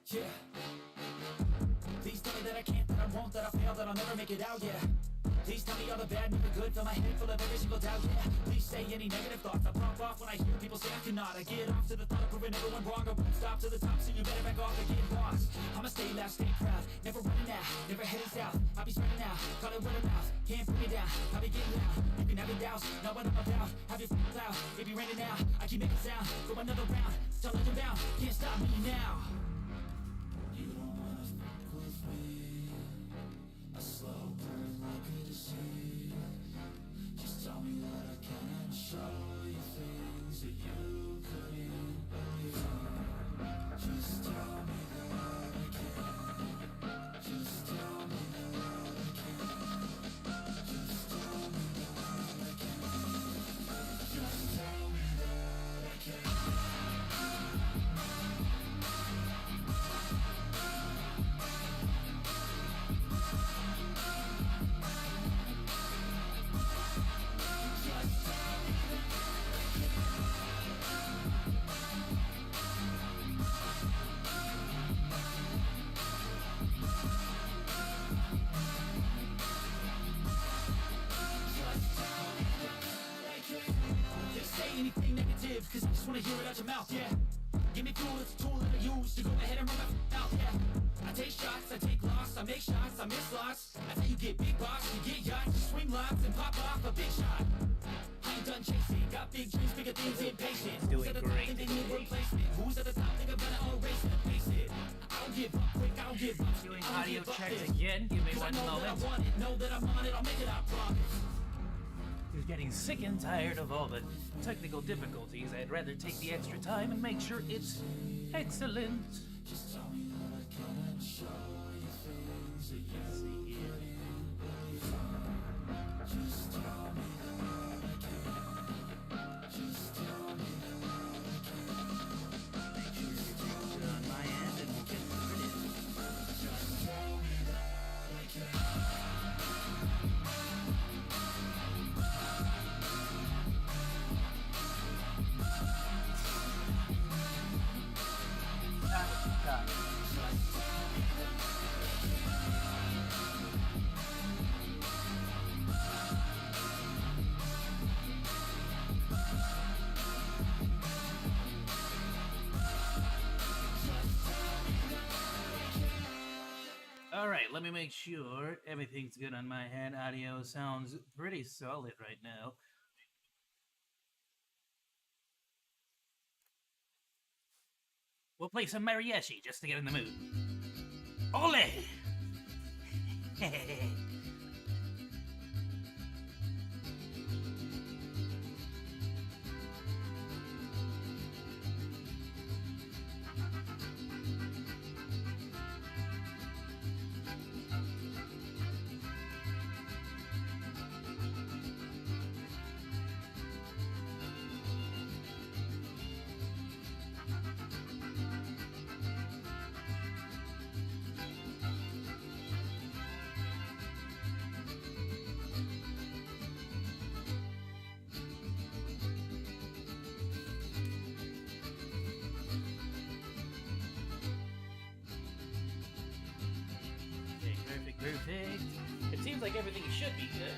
Yeah. Please tell me that I can't, that I won't, that I fail, that I'll never make it out, yeah. Please tell me all the bad, never good, fill my head full of every single doubt, yeah. Please say any negative thoughts, I pop off when I hear people say I cannot. I get off to the thought of proving everyone wrong, I won't stop to the top, so you better back off and get lost. I'ma stay loud, stay proud, never running out, never heading south. I'll be spreading out, call it word of mouth, can't put me down, I'll be getting loud. You can have your doubts, know what I'm about, have your f***ing cloud, it be raining now. I keep making sound, go another round, till legend bound, can't stop me now. You don't wanna f*** with me, a slow burn like a disease. Just tell me that I can and show you things that you couldn't believe. Just tell me that I can. Just tell me that I can. Just tell me that I can. Just tell me that I can. Anything negative, cause I just wanna hear it out your mouth, yeah. Give me fuel, it's a tool that I use to go ahead and run my mouth, yeah. I take shots, I take loss, I make shots, I miss lots. That's how you get big box, you get yachts, you swing lots and pop off a big shot. I ain't done chasing, got big dreams, bigger things, impatient. Doing great. They need replacement. Who's at the top, think I'm gonna erase it, face it. I don't give up quick, I don't give up. Doing audio checks again, give me one moment. Know that I'm on it, I'll make it, I promise. He's getting sick and tired of all the technical difficulties. I'd rather take the extra time and make sure it's excellent. Just tell me that I can and show you things that you See here. just tell me that I can. Just tell me that I can. Make sure you do it on my end and we'll get started. Just tell me that I can. Alright, let me make sure everything's good on my hand. Audio sounds pretty solid right now. We'll play some mariachi just to get in the mood. Ole! Perfect. It seems like everything should be good.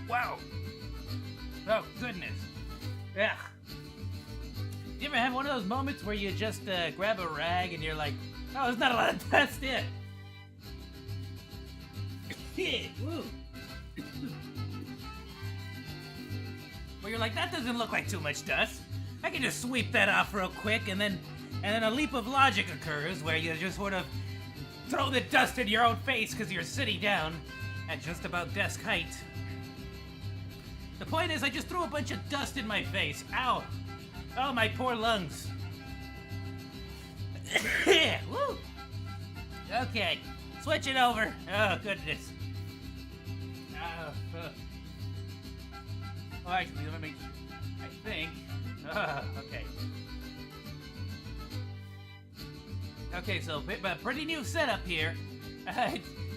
Wow. Oh, goodness. Yeah. You ever have one of those moments where you just grab a rag and you're like, oh, there's not a lot of dust in it. Woo. Where you're like, that doesn't look like too much dust. I can just sweep that off real quick and then and then a leap of logic occurs where you just sort of throw the dust in your own face because you're sitting down at just about desk height. The point is, I just threw a bunch of dust in my face. Ow! Oh, my poor lungs. Woo! Okay, switch it over. Oh, goodness. Oh, actually, let me. I think. Okay. Okay, so pretty new setup here.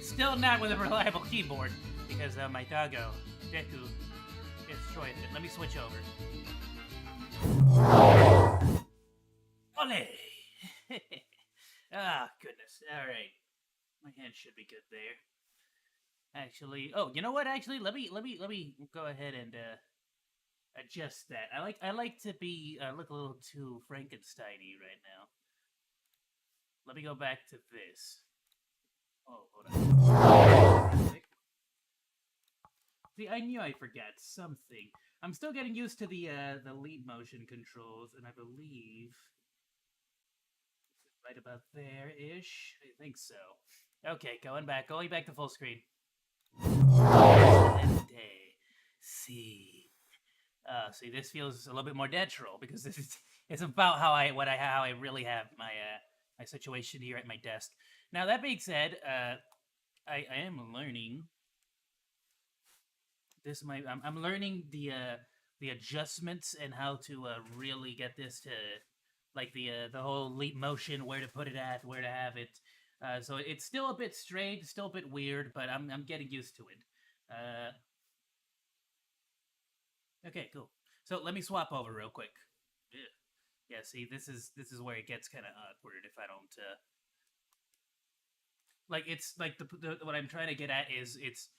Still not with a reliable keyboard because my doggo Deku destroyed it. Let me switch over. Ole! Ah, goodness. All right, my hand should be good there. Actually, oh, you know what? Actually, let me go ahead and adjust that. I like to be look a little too Frankenstein-y right now. Let me go back to this. Oh, hold on. See, I knew I forgot something. I'm still getting used to the lead motion controls, and I believe this is right about there-ish. I think so. Okay, going back to full screen. See. See, this feels a little bit more natural because this is it's about how I really have my my situation here at my desk. Now that being said, I am learning this. I'm learning the adjustments and how to really get this to like the whole leap motion, where to put it at, where to have it. So it's still a bit strange, still a bit weird, but I'm getting used to it. Okay, cool. So let me swap over real quick. Yeah, see, this is where it gets kind of awkward if I don't like. It's like the what I'm trying to get at is it's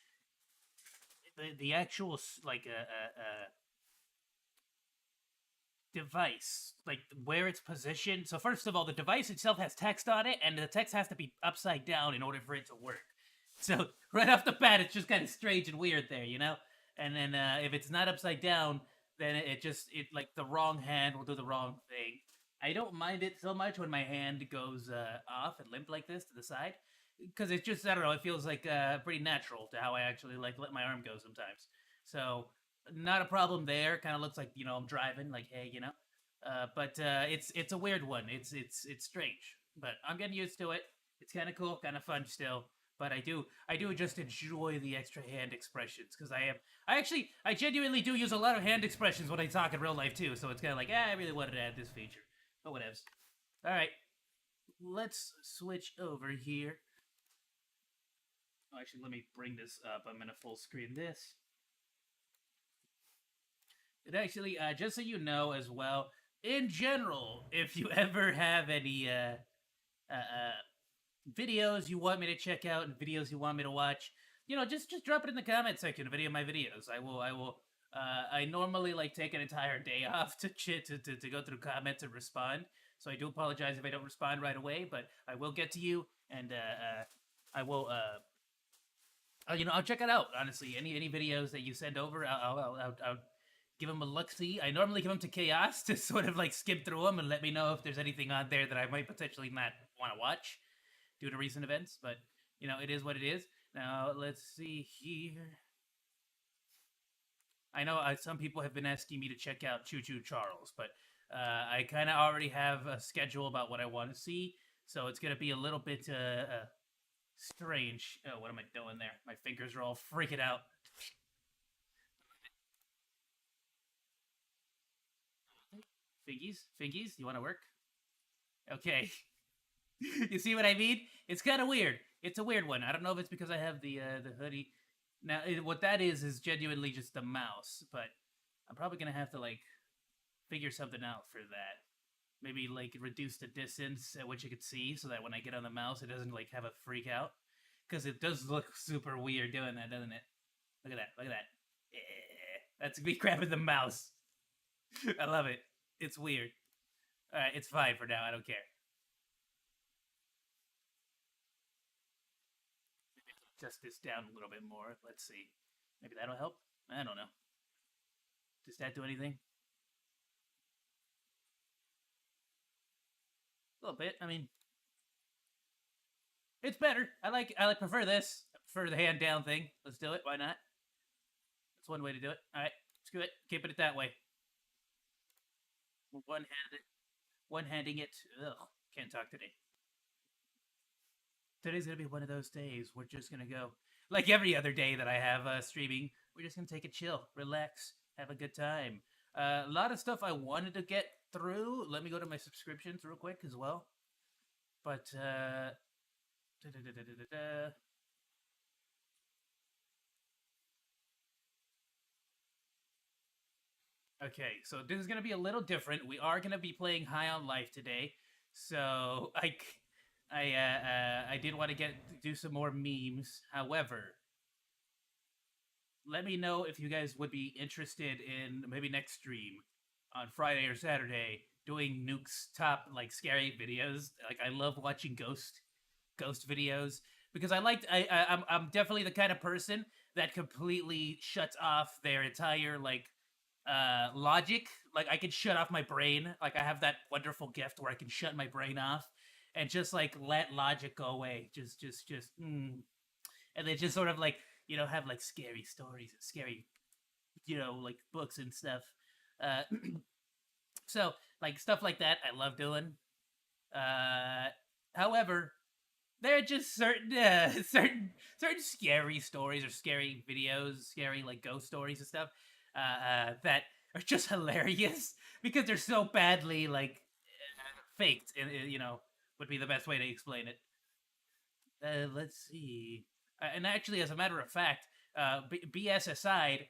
the actual like device, like where it's positioned. So first of all, the device itself has text on it, and the text has to be upside down in order for it to work. So right off the bat, it's just kind of strange and weird there, you know. And then if it's not upside down, then it like the wrong hand will do the wrong thing. I don't mind it so much when my hand goes off and limp like this to the side, because it's just I don't know. It feels like pretty natural to how I actually like let my arm go sometimes. So not a problem there. Kind of looks like I'm driving, like hey, but it's a weird one. It's strange, but I'm getting used to it. It's kind of cool, kind of fun still. But I do just enjoy the extra hand expressions because I genuinely do use a lot of hand expressions when I talk in real life too. So it's kind of like I really wanted to add this feature, but whatevs. All right, let's switch over here. Oh, actually, let me bring this up. I'm gonna full screen this. It actually, just so you know as well, in general, if you ever have any videos you want me to check out and videos you want me to watch, just drop it in the comment section of any of my videos. I will. I normally like take an entire day off to go through comments and respond. So I do apologize if I don't respond right away, but I will get to you, and I will. I'll check it out. Honestly, any videos that you send over, I'll give them a look-see. I normally give them to Chaos to sort of like skim through them and let me know if there's anything on there that I might potentially not want to watch due to recent events, but it is what it is. Now let's see here. I know some people have been asking me to check out Choo Choo Charles, but I kind of already have a schedule about what I want to see, so it's gonna be a little bit strange. Oh, what am I doing there? My fingers are all freaking out. Figgies, you want to work? Okay. You see what I mean? It's kind of weird. It's a weird one. I don't know if it's because I have the hoodie. Now, what that is genuinely just the mouse, but I'm probably gonna have to like figure something out for that. Maybe like reduce the distance at which you could see, so that when I get on the mouse, it doesn't like have a freak out. Because it does look super weird doing that, doesn't it? Look at that! Look at that! That's me grabbing the mouse. I love it. It's weird. All right, it's fine for now. I don't care. Adjust this down a little bit more. Let's see. Maybe that'll help? I don't know. Does that do anything? A little bit. I mean, it's better. Prefer this. I prefer the hand down thing. Let's do it. Why not? That's one way to do it. All right, screw it. Keeping it that way. One-handing it. Ugh, can't talk today. Today's gonna be one of those days. We're just gonna go like every other day that I have streaming. We're just gonna take a chill, relax, have a good time. A lot of stuff I wanted to get through. Let me go to my subscriptions real quick as well. But okay, so this is gonna be a little different. We are gonna be playing High on Life today, so I did want to do some more memes. However, let me know if you guys would be interested in maybe next stream on Friday or Saturday doing Nuke's top like scary videos. Like I love watching ghost videos because I'm definitely the kind of person that completely shuts off their entire like logic. Like I can shut off my brain. Like I have that wonderful gift where I can shut my brain off and just like let logic go away. And then just sort of like, you know, have like scary stories and scary, you know, like books and stuff. Uh so like stuff like that I love doing. However, there are just certain scary stories or scary videos, scary like ghost stories and stuff that are just hilarious because they're so badly like faked, and you know would be the best way to explain it. Let's see. And actually, as a matter of fact, BS aside,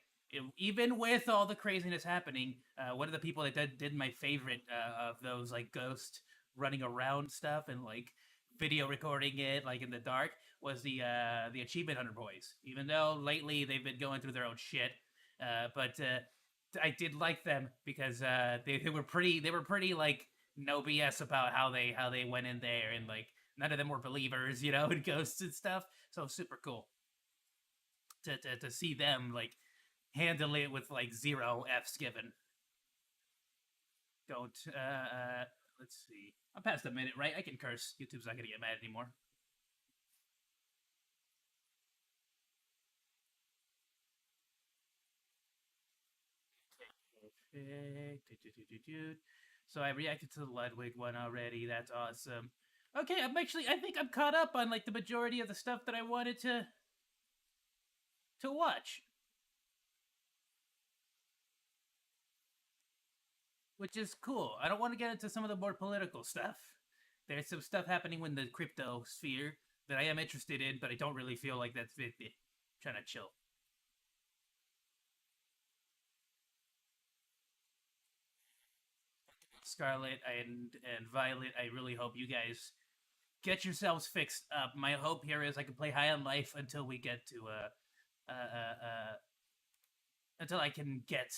even with all the craziness happening, one of the people that did my favorite of those like ghost running around stuff and like video recording it like in the dark was the Achievement Hunter boys. Even though lately they've been going through their own shit, but I did like them because they were pretty like no BS about how they went in there, and like none of them were believers, you know, in ghosts and stuff. So super cool to see them like handle it with like zero F's given. Don't let's see. I'm past a minute, right? I can curse. YouTube's not gonna get mad anymore. So I reacted to the Ludwig one already. That's awesome. Okay, I think I'm caught up on like the majority of the stuff that I wanted to watch, which is cool. I don't want to get into some of the more political stuff. There's some stuff happening in the crypto sphere that I am interested in, but I don't really feel like that's it. Trying to chill. Scarlet and Violet, I really hope you guys get yourselves fixed up. My hope here is I can play High on Life until we get to until I can get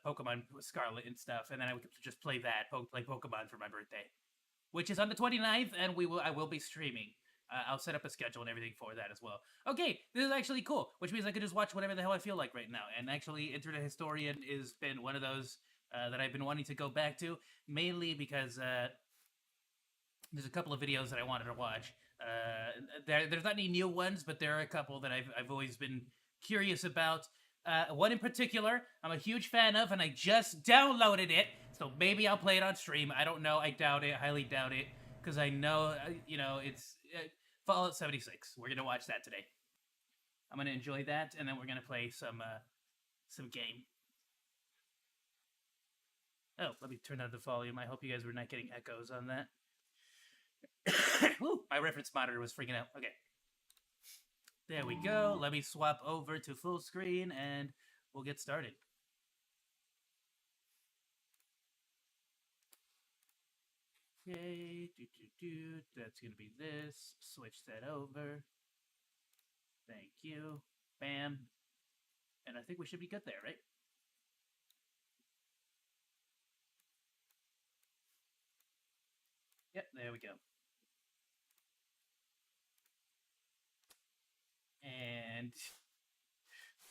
Pokemon Scarlet and stuff, and then I would just play that, play Pokemon for my birthday, which is on the 29th, and I will be streaming. I'll set up a schedule and everything for that as well. Okay, this is actually cool, which means I can just watch whatever the hell I feel like right now. And actually, Internet Historian has been one of those that I've been wanting to go back to, mainly because there's a couple of videos that I wanted to watch. There's not any new ones, but there are a couple that I've always been curious about. One in particular, I'm a huge fan of, and I just downloaded it, so maybe I'll play it on stream. I don't know. I doubt it. Highly doubt it, because I know, you know, it's Fallout 76. We're gonna watch that today. I'm gonna enjoy that, and then we're gonna play some game. Oh, let me turn down the volume. I hope you guys were not getting echoes on that. Woo, my reference monitor was freaking out. Okay. There we go. Let me swap over to full screen and we'll get started. Okay, that's gonna be this. Switch that over. Thank you. Bam. And I think we should be good there, right? Yep, there we go. And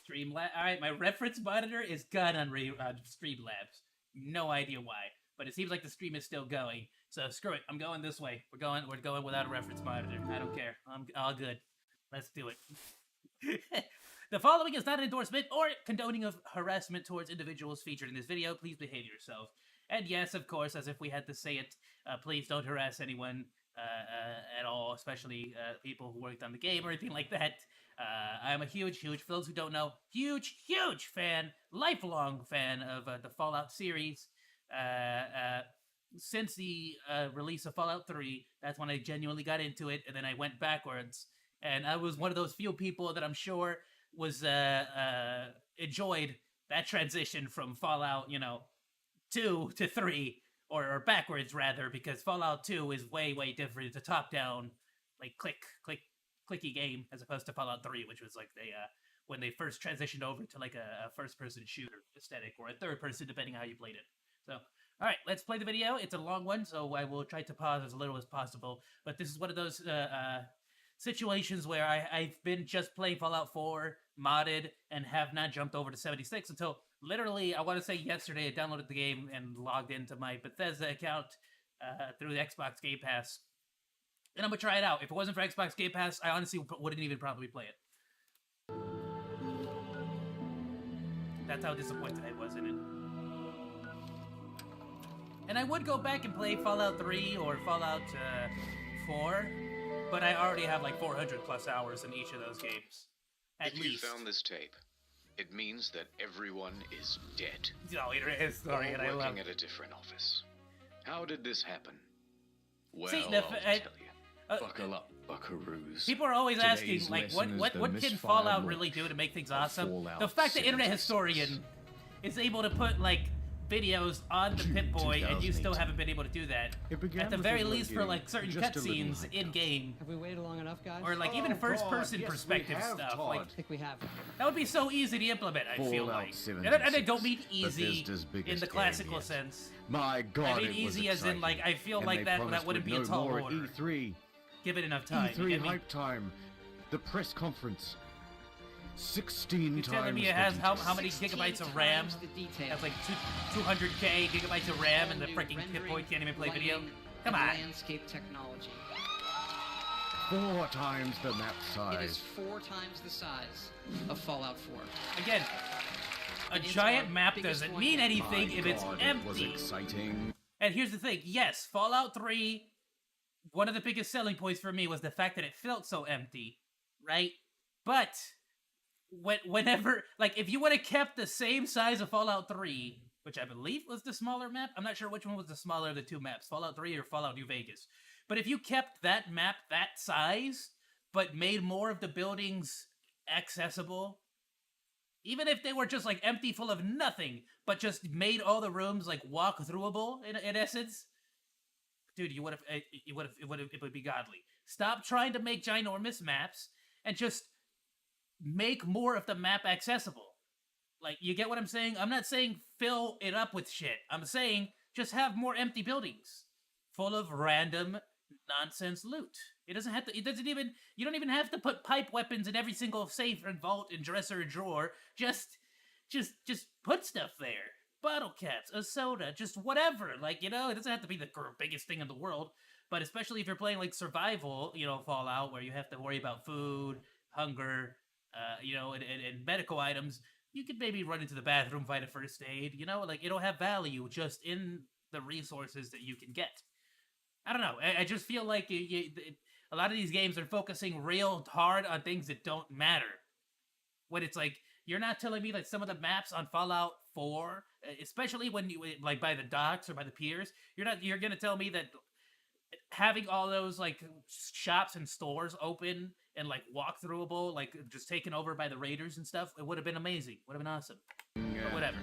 Streamlabs. All right, my reference monitor is gone on Streamlabs. No idea why, but it seems like the stream is still going. So screw it. I'm going this way. We're going without a reference monitor. I don't care. I'm all good. Let's do it. The following is not an endorsement or condoning of harassment towards individuals featured in this video. Please behave yourself. And yes, of course, as if we had to say it, please don't harass anyone at all, especially people who worked on the game or anything like that. I'm a huge, for those who don't know, huge fan, lifelong fan of the Fallout series. Since the release of Fallout 3, that's when I genuinely got into it, and then I went backwards. And I was one of those few people that I'm sure was enjoyed that transition from Fallout, 2 to 3, or backwards rather, because Fallout 2 is way different. It's a top-down, like clicky game, as opposed to Fallout 3, which was like when they first transitioned over to like a first-person shooter aesthetic, or a third-person, depending on how you played it. So, all right, let's play the video. It's a long one, so I will try to pause as little as possible. But this is one of those situations where I've been just playing Fallout 4 modded and have not jumped over to 76 until literally, I want to say yesterday, I downloaded the game and logged into my Bethesda account through the Xbox Game Pass. And I'm going to try it out. If it wasn't for Xbox Game Pass, I honestly wouldn't even probably play it. That's how disappointed I was in it. And I would go back and play Fallout 3 or Fallout 4, but I already have like 400 plus hours in each of those games. At least. If you found this tape, it means that everyone is dead. No, it is. Sorry, and I love working at a different office. How did this happen? Well, See, I'll tell you. Buckle up, buckaroos. People are always Today's asking, like, lesson what is can the misfired Fallout launch really do to make things of awesome? Fallout The fact that Internet 76. Historian is able to put, like, videos on the Pip-Boy, and you still haven't been able to do that. At the very least for, like, certain cutscenes in-game. Have we waited long enough, guys? Or, like, even first-person perspective stuff. Like, I think we have. that would be so easy to implement, I feel like. And I don't mean easy in the classical sense. My God, I mean easy as in, like, I feel like that wouldn't be a tall order. E3. Give it enough time. E3 hype time. The press conference. 16 You're times. telling me it has how many gigabytes of RAM? It has like 200k gigabytes of RAM, and the freaking Pip-Boy can't even play video? Come on. Landscape technology. 4 times the map It is size. 4 times the size of Fallout 4. Again, a It's giant our map biggest doesn't one mean yet. anything My if it's God, it was empty. exciting. And here's the thing, yes, Fallout 3, one of the biggest selling points for me was the fact that it felt so empty, right? But whenever, like, if you would have kept the same size of Fallout 3, which I believe was the smaller map, I'm not sure which one was the smaller of the two maps, Fallout 3 or Fallout New Vegas. But if you kept that map that size, but made more of the buildings accessible, even if they were just, like, empty, full of nothing, but just made all the rooms, like, walk-throughable, in essence, dude, it would be godly. Stop trying to make ginormous maps, and just make more of the map accessible. Like, you get what I'm saying? I'm not saying fill it up with shit. I'm saying just have more empty buildings full of random nonsense loot. You don't even have to put pipe weapons in every single safe and vault and dresser and drawer. Just put stuff there. Bottle caps, a soda, just whatever. Like, it doesn't have to be the biggest thing in the world, but especially if you're playing, like, survival, Fallout, where you have to worry about food, hunger, and medical items, you could maybe run into the bathroom, find a first aid, like, it'll have value just in the resources that you can get. I don't know, I just feel like a lot of these games are focusing real hard on things that don't matter. When it's like, you're not telling me that some of the maps on Fallout 4, especially when you, like, by the docks or by the piers, you're gonna tell me that having all those, like, shops and stores open and, like, walk-throughable, like, just taken over by the raiders and stuff, it would have been amazing. Would have been awesome. But whatever,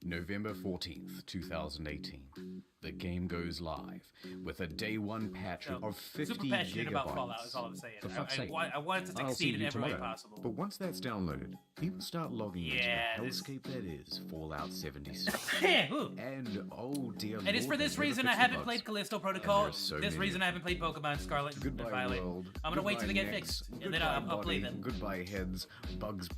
November 14th, 2018. The game goes live with a day 1 patch So, of 50 super passionate gigabytes. about Fallout, is all I'm saying. For fuck's sake. I want it to I'll see succeed in you every way tomorrow. possible. But once that's downloaded, people start logging Yeah, into this- the hellscape that is Fallout 76. Ooh. And oh dear And it's for Lord, this they never reason I fix the haven't bugs. played Callisto Protocol. there are so This many. reason I haven't played Pokemon Scarlet and Goodbye Violet. world. I'm gonna wait till they get Goodbye fixed, and necks. then I'll play Goodbye them. body, Goodbye heads. Bugs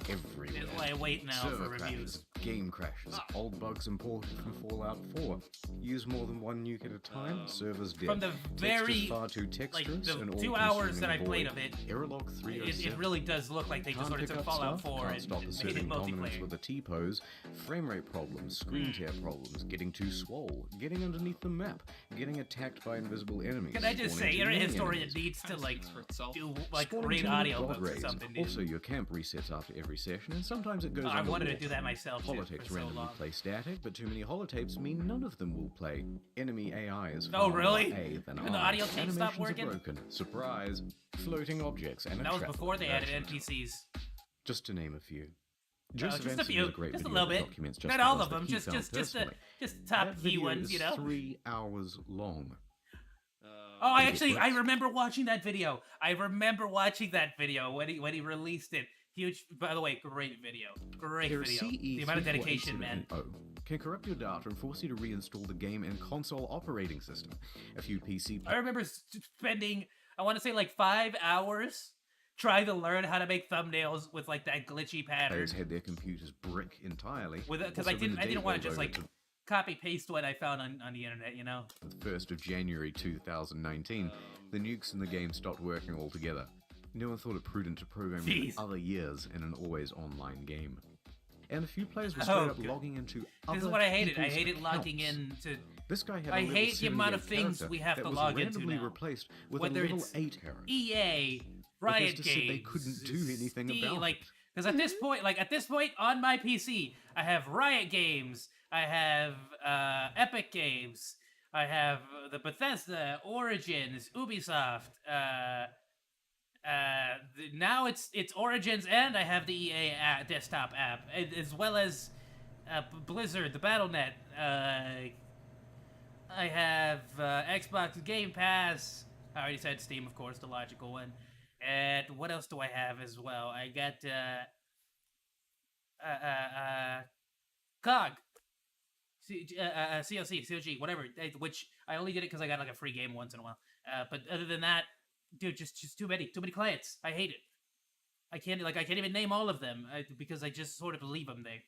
everywhere. That's why I wait now for Server reviews. crashes. Game crashes, old bugs imported from Fallout 4. Use more than one nuke at a time, servers dead. From the very, far too like, texturous the and 2 hours that I played of it, Error log 307. it really does look like they just sort of took Fallout 4 and stop made it asserting dominance multiplayer. with a T-pose, frame rate problems, screen tear problems, getting too swole, getting underneath the map, getting attacked by invisible enemies. Can I just say, spawning too Internet many Historian enemies, needs to, like, do, like, spawning read too many audio blood books or raids. something, dude. Also, your camp resets after every session, and sometimes it goes I wanted to underwater. do that myself, too, Holotapes for so randomly long. play static, but too many holotapes mean none of them will play. Enemy AI is Oh, far really? more A than Even the I. audio tape stopped Animations are working? broken. Surprise. Floating objects and a That was trap before they added versions. NPCs. Just to name a few. Just a Anson few, has a great just a video little that bit. documents just Not the all ones of that them, he just found the personally. top That key video ones, is you know. 3 hours long. Oh, I Think it works. remember watching that video. I remember watching that video when he released it. Huge, by the way, great video. Great There are video. CE The amount of dedication, man. 34870 can corrupt your data and force you to reinstall the game and console operating system. A few PC I remember spending, I want to say, like 5 hours trying to learn how to make thumbnails with like that glitchy pattern. players had their computers brick entirely. Because Also, I when the didn't date want to rolled just over like to copy paste what I found on the internet, you know. the 1st of January 2019, the nukes in the game stopped working altogether. No one thought it prudent to program Jeez. other years in an always online game. And a few players were Oh, straight up good. logging into other This is what I hated. I people's hated logging accounts. in to. This guy had I a level hate the amount of 78 things character we have that to was log into randomly now. replaced with Whether a level it's 8 character. EA, Riot Bethesda said Games. they couldn't do anything Steam, about like, it. because at this point on my PC, I have Riot Games, I have Epic Games, I have the Bethesda, Origins, Ubisoft. Now it's Origins, and I have the EA desktop app, as well as Blizzard, the BattleNet. I have Xbox Game Pass. I already said Steam, of course, the logical one. And what else do I have as well? I got COG, COG, whatever. Which I only did it because I got like a free game once in a while. But other than that, dude, just too many clients. I hate it. I can't even name all of them because I just sort of leave them there.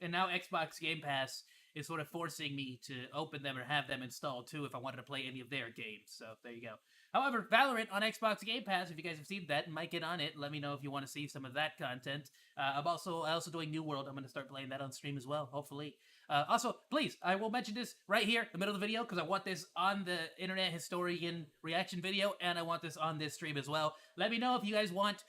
And now Xbox Game Pass is sort of forcing me to open them or have them installed too if I wanted to play any of their games. So there you go. However, Valorant on Xbox Game Pass, if you guys have seen that, might get on it. Let me know if you want to see some of that content. I also doing New World. I'm going to start playing that on stream as well, hopefully. Also, please, I will mention this right here in the middle of the video because I want this on the Internet Historian reaction video, and I want this on this stream as well. Let me know if you guys want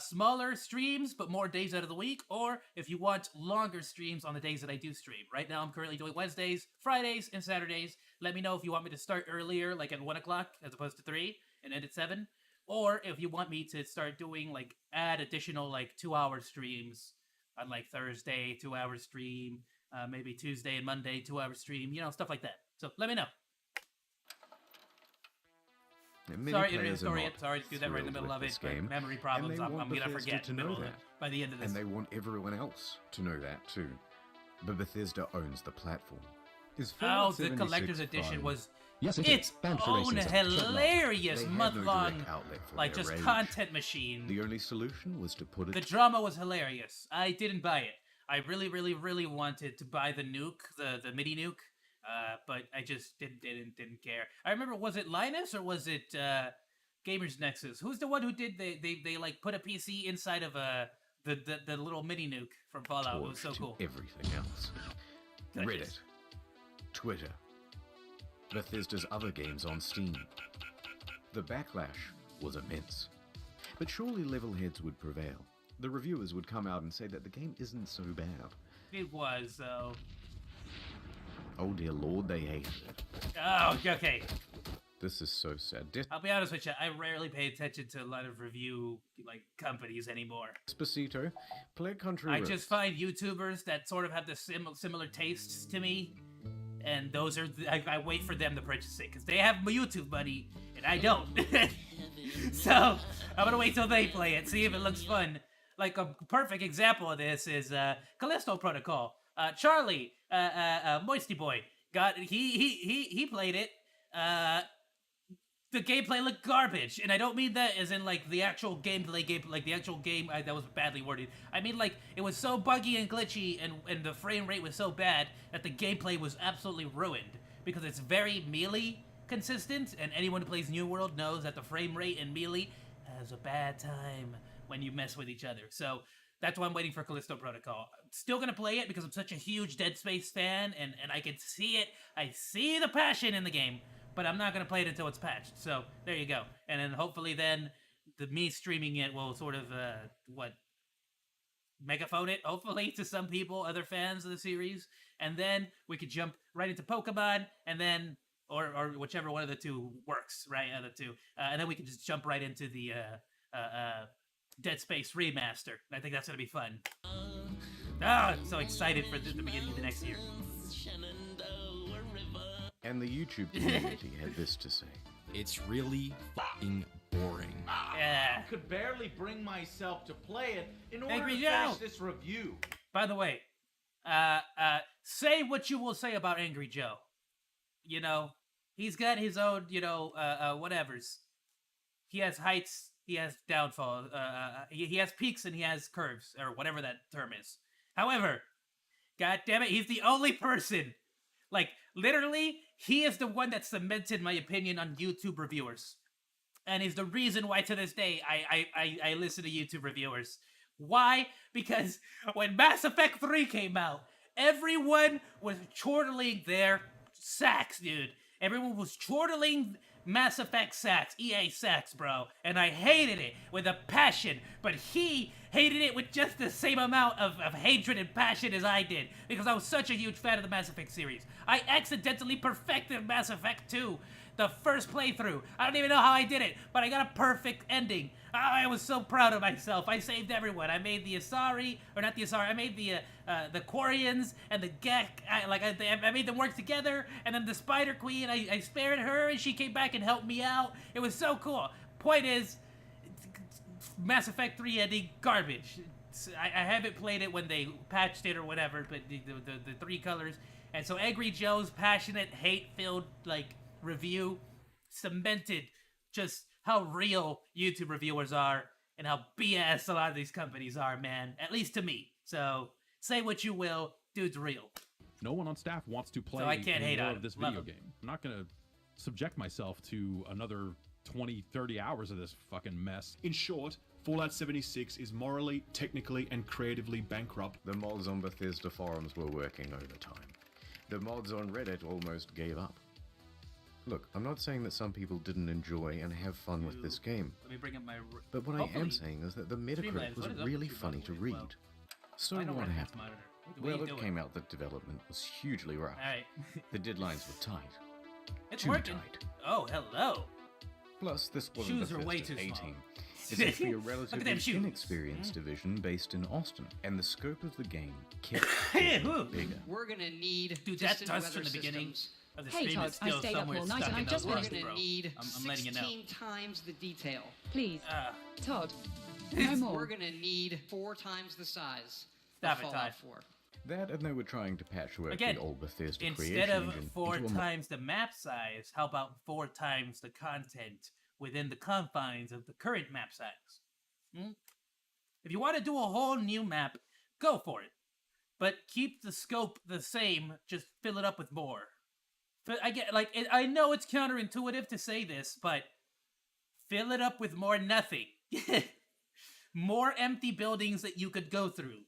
smaller streams but more days out of the week, or if you want longer streams on the days that I do stream. Right now I'm currently doing Wednesdays, Fridays, and Saturdays. Let me know if you want me to start earlier, like at 1 o'clock as opposed to 3, and end at 7, or if you want me to start doing like add additional like 2-hour streams on like Thursday, 2-hour stream, maybe Tuesday and Monday 2-hour stream, you know, stuff like that. So let me know. Sorry, Internet Historian. Sorry to do that right in the middle of it. But memory problems. I'm going to forget to know that by the end of this. And they want everyone else to know that too. But Bethesda owns the platform. Is Oh, Fallout the 76 collector's edition fun? was Yes, it its is. Banned for own racism. hilarious They had no month-long, direct outlet for like their just rage. content machine. The only solution was to put it The drama was hilarious. I didn't buy it. I really, really, really wanted to buy the nuke, the MIDI nuke, but I just didn't care. I remember, was it Linus or was it Gamers Nexus? Who's the one who did they like put a PC inside of the little MIDI nuke from Fallout? It was so torch to cool. everything else. Delicious. Reddit, Twitter, Bethesda's other games on Steam. The backlash was immense. But surely level heads would prevail. The reviewers would come out and say that the game isn't so bad. It was though. Oh dear lord, they hated it. Oh, okay. This is so sad. I'll be honest with you. I rarely pay attention to a lot of review like companies anymore. Despacito, Play Country I Roads. just find YouTubers that sort of have the similar tastes to me, and those are I wait for them to purchase it because they have YouTube money and I don't. So I'm gonna wait till they play it, see if it looks fun. Like a perfect example of this is Callisto Protocol. Charlie, Moisty Boy, he played it. the gameplay looked garbage, and I don't mean that as in like the actual gameplay, like the actual game. That was badly worded. I mean like it was so buggy and glitchy, and the frame rate was so bad that the gameplay was absolutely ruined because it's very melee consistent, and anyone who plays New World knows that the frame rate in melee has a bad time when you mess with each other. So that's why I'm waiting for Callisto Protocol. Still gonna play it because I'm such a huge Dead Space fan, and I can see it. I see the passion in the game. But I'm not going to play it until it's patched. So, there you go. And then hopefully then, me streaming it will sort of, megaphone it, hopefully, to some people, other fans of the series. And then we could jump right into Pokemon, and then, or whichever one of the two works, right? The two. And then we can just jump right into the, Dead Space remaster. I think that's going to be fun. I'm so excited for the beginning of the next year. And the YouTube community had this to say. It's really f***ing boring. Yeah. I could barely bring myself to play it in order Angry to Joe. finish this review. By the way, say what you will say about Angry Joe. You know, he's got his own, whatevers. He has heights, he has downfall, he has peaks and he has curves, or whatever that term is. However, god damn it, he's the only person. Like, literally, he is the one that cemented my opinion on YouTube reviewers. And is the reason why, to this day, I listen to YouTube reviewers. Why? Because when Mass Effect 3 came out, everyone was chortling their sacks, dude. Everyone was chortling Mass Effect sacks, EA sacks, bro. And I hated it with a passion. But he hated it with just the same amount of hatred and passion as I did. Because I was such a huge fan of the Mass Effect series. I accidentally perfected Mass Effect 2. The first playthrough. I don't even know how I did it, but I got a perfect ending. I was so proud of myself. I saved everyone. I made the Asari, or not the Asari, I made the Quarians and the Gek. I made them work together, and then the Spider Queen, I spared her, and she came back and helped me out. It was so cool. Point is, Mass Effect 3 ending, garbage. I haven't played it when they patched it or whatever, but the three colors. And so Angry Joe's passionate, hate-filled, review cemented just how real YouTube reviewers are and how BS a lot of these companies are, man. At least to me. So, say what you will, dude's real. No one on staff wants to play So I can't hate more on of this him. Love video him. game. I'm not going to subject myself to another 20, 30 hours of this fucking mess. In short, Fallout 76 is morally, technically, and creatively bankrupt. The mods on Bethesda forums were working overtime. The mods on Reddit almost gave up. Look, I'm not saying that some people didn't enjoy and have fun with this game, Let me bring up my... but what I Hopefully- am saying is that the Metacritic Streamlabs, was what is up really with funny Streamlabs to as read. well? So I don't what run this happened? monitor. What are Well, you it doing? came out that development was hugely rough. Alright. The deadlines were tight. It's Too working. tight. Oh, hello. Plus, this wasn't Shoes are way Bethesda's too small. A-team. It's actually a Look at relatively them shoes. inexperienced division based in Austin, and the scope of the game kept Hey, getting who? bigger. We're gonna need Dude, that distant dust weather from the beginning systems. of the Hey, stream Todd, is I still stayed up somewhere all night stuck and in I just the We're rust, gonna bro. need I'm letting you know. 16 times the detail. Please, Todd, no We're more. gonna need 4 times the size Stop of it, Fallout Todd. 4. That, and they were trying to patchwork Again, the old Bethesda Instead creation of engine 4 into a mo- times the map size, how about 4 times the content within the confines of the current map size? If you want to do a whole new map, go for it. But keep the scope the same, just fill it up with more. I know it's counterintuitive to say this, but fill it up with more nothing. More empty buildings that you could go through.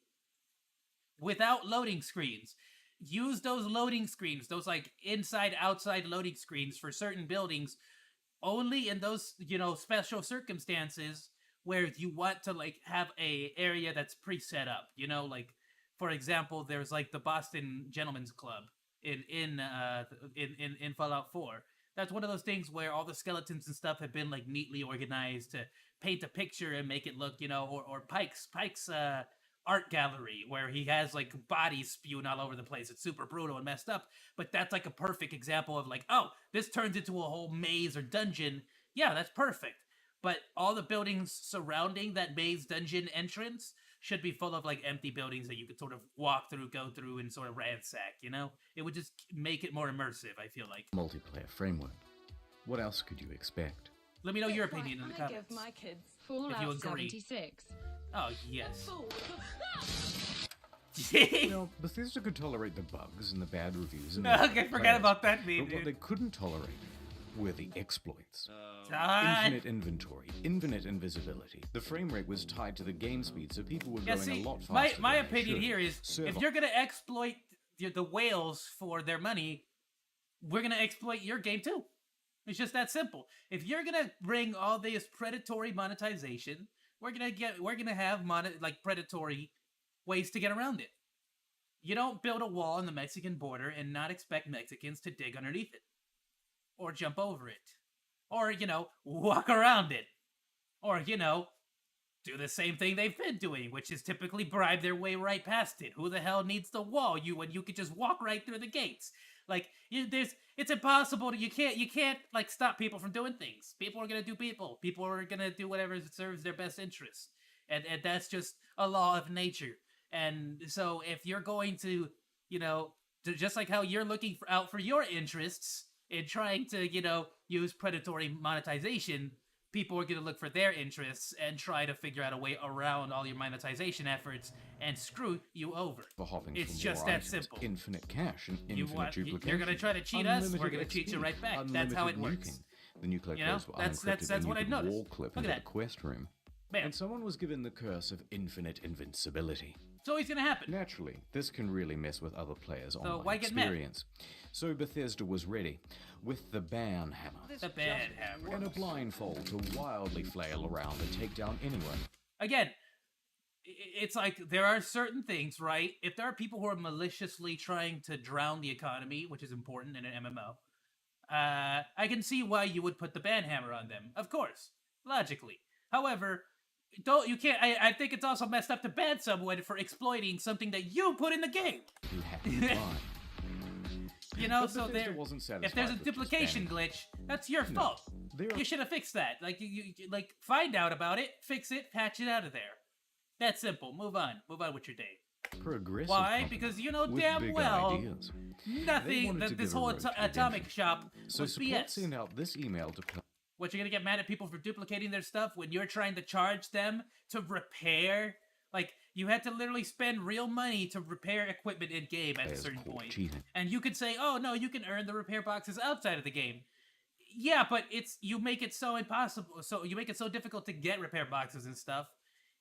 Without loading screens. Use those loading screens, those inside-outside loading screens for certain buildings, only in those, special circumstances where you want to, have a area that's pre-set up. For example, there's, the Boston Gentlemen's Club in Fallout 4. That's one of those things where all the skeletons and stuff have been, neatly organized to paint a picture and make it look, or Pike's art gallery where he has bodies spewing all over the place. It's super brutal and messed up, but that's a perfect example of oh, this turns into a whole maze or dungeon. Yeah, that's perfect. But all the buildings surrounding that maze dungeon entrance should be full of empty buildings that you could sort of walk through, go through, and sort of ransack, It would just make it more immersive, I feel like. multiplayer framework. What else could you expect? Let me know your opinion in the I give comments. my kids If you Fallout agree. 76. Oh, yes. Well, Bethesda could tolerate the bugs and the bad reviews. And Okay, forget about that meme, But what dude. they couldn't tolerate were the exploits. God. Infinite inventory, infinite invisibility. The frame rate was tied to the game speed, so people were Yeah, going see, a lot faster. my than they opinion should. here is Server- if you're gonna exploit the whales for their money, we're gonna exploit your game too. It's just that simple. If you're gonna bring all this predatory monetization, we're gonna have predatory ways to get around it. You don't build a wall on the Mexican border and not expect Mexicans to dig underneath it, or jump over it, or walk around it, or do the same thing they've been doing, which is typically bribe their way right past it. Who the hell needs the wall? When you could just walk right through the gates. Like, it's impossible. You can't stop people from doing things. People are gonna do people. People are gonna do whatever serves their best interests, and that's just a law of nature. And so if you're going to, just like how you're looking out for your interests in trying to, use predatory monetization, people are going to look for their interests and try to figure out a way around all your monetization efforts and screw you over. For hopping It's for just more that items, simple. Infinite cash and You infinite want, duplication. you're going to try to cheat us, we're Unlimited going to cheat you XP, right back. That's how it unlimited works. nuking. The nuclear You know, codes were that's unencrypted and what you I could noticed. wall clip Look into at the that. quest room. Bam. And someone was given the curse of infinite invincibility. It's always going to happen. Naturally, this can really mess with other players' online why get mad? experience. So Bethesda was ready, with the ban hammer. The bad hammer. And a blindfold to wildly flail around and take down anyone. Again, it's like there are certain things, right? If there are people who are maliciously trying to drown the economy, which is important in an MMO, I can see why you would put the ban hammer on them. Of course, logically. However, you can't. I think it's also messed up to ban someone for exploiting something that you put in the game. Who had to blind. But So Bethesda wasn't satisfied if there's a with just duplication banning. glitch, that's your fault. There are- You should have fixed that. You find out about it, fix it, patch it out of there. That's simple. Move on with your day. Progressive Why? company Because you know with damn big well ideas. They nothing. wanted to This give a whole road to atomic redemption. shop So was support BS. sent out this email to What, you're gonna get mad at people for duplicating their stuff when you're trying to charge them to repair? Like, you had to literally spend real money to repair equipment in game at a players certain caught point. cheating. And you could say, oh no, you can earn the repair boxes outside of the game. Yeah, but you make it so impossible. So you make it so difficult to get repair boxes and stuff.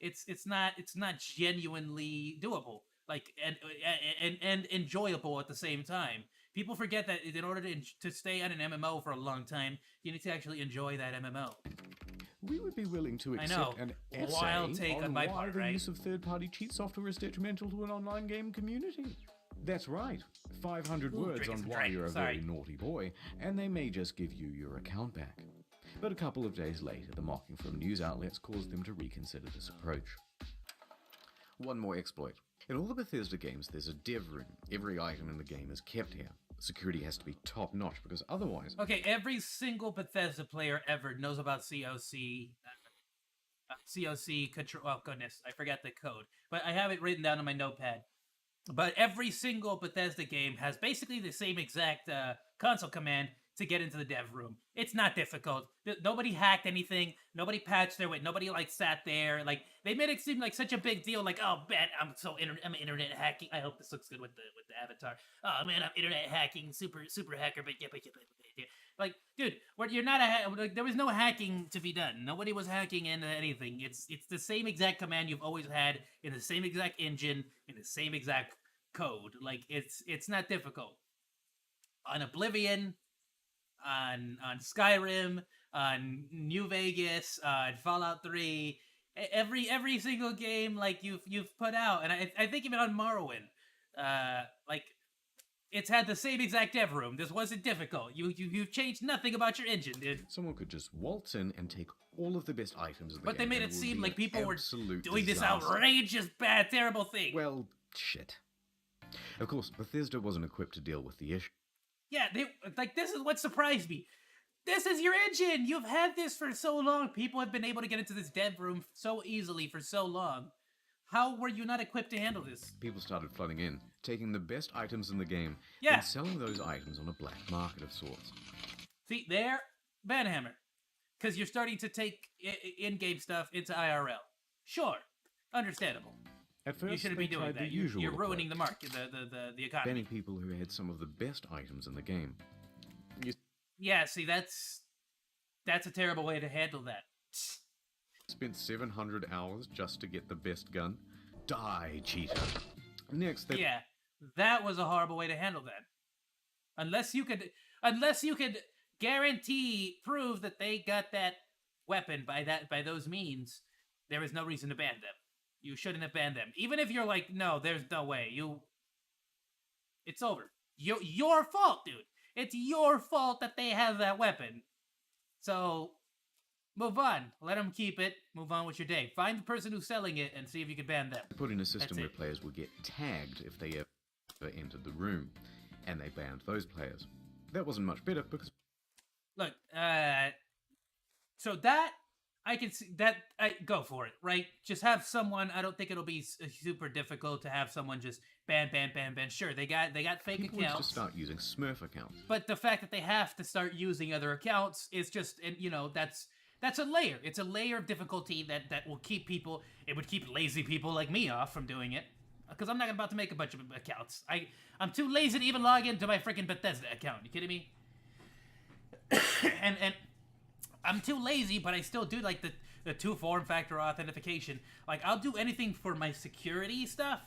It's not genuinely doable. Like, and enjoyable at the same time. People forget that in order to stay on an MMO for a long time, you need to actually enjoy that MMO. We would be willing to I know. accept an essay Wild take on my why part, the right? use of third-party cheat software is detrimental to an online game community. That's right. 500 Ooh, words drinking on some why drink. you're a Sorry. very naughty boy, and they may just give you your account back. But a couple of days later, the mocking from news outlets caused them to reconsider this approach. One more exploit. In all the Bethesda games, there's a dev room. Every item in the game is kept here. Security has to be top-notch, because otherwise... Okay, every single Bethesda player ever knows about COC. COC control. Oh goodness, I forgot the code, but I have it written down on my notepad. But every single Bethesda game has basically the same exact console command to get into the dev room. It's not difficult. Nobody hacked anything. Nobody patched their way. Nobody sat there. They made it seem like such a big deal. Like, oh man, I'm internet hacking. I hope this looks good with the avatar. Oh man, I'm internet hacking, super hacker. But yeah. Like, dude, you're not there was no hacking to be done. Nobody was hacking into anything. It's the same exact command you've always had in the same exact engine in the same exact code. Like, it's not difficult. On Oblivion, on Skyrim, on New Vegas, on Fallout 3, every single game you've put out, and I think even on Morrowind, it's had the same exact dev room. This wasn't difficult. You've changed nothing about your engine, dude. Someone could just waltz in and take all of the best items of the But game. they made and it would seem be like an people were absolute doing this disaster. outrageous, bad, terrible thing. Well, shit. Of course, Bethesda wasn't equipped to deal with the issue. Yeah, this is what surprised me. This is your engine! You've had this for so long. People have been able to get into this dev room so easily for so long. How were you not equipped to handle this? People started flooding in, taking the best items in the game, Yeah. and selling those items on a black market of sorts. See, there banhammer, because you're starting to take in-game stuff into IRL. Sure, understandable. At first, You shouldn't they be doing tried that. the usual You're ruining the approach, market, the economy. banning people who had some of the best items in the game. You Yeah, see, that's a terrible way to handle that. spent 700 hours just to get the best gun. Die, cheater. Next, they Yeah, that was a horrible way to handle that. Unless you could prove that they got that weapon by those means, there is no reason to ban them. You shouldn't have banned them. Even if you're like, no, there's no way. It's over. Your fault, dude. It's your fault that they have that weapon. So, move on. Let them keep it. Move on with your day. Find the person who's selling it and see if you can ban them. put in a system That's where it. players would get tagged if they ever entered the room, and they banned those players. That wasn't much better because Look, so that I can see that. Go for it, right? Just have someone. I don't think it'll be super difficult to have someone just ban. Sure, they got fake people used to accounts, start using Smurf accounts. but the fact that they have to start using other accounts is just, and that's a layer. It's a layer of difficulty that will keep people. It would keep lazy people like me off from doing it, because I'm not about to make a bunch of accounts. I'm too lazy to even log into my freaking Bethesda account. You kidding me? and I'm too lazy, but I still do like the two form factor authentication. Like, I'll do anything for my security stuff,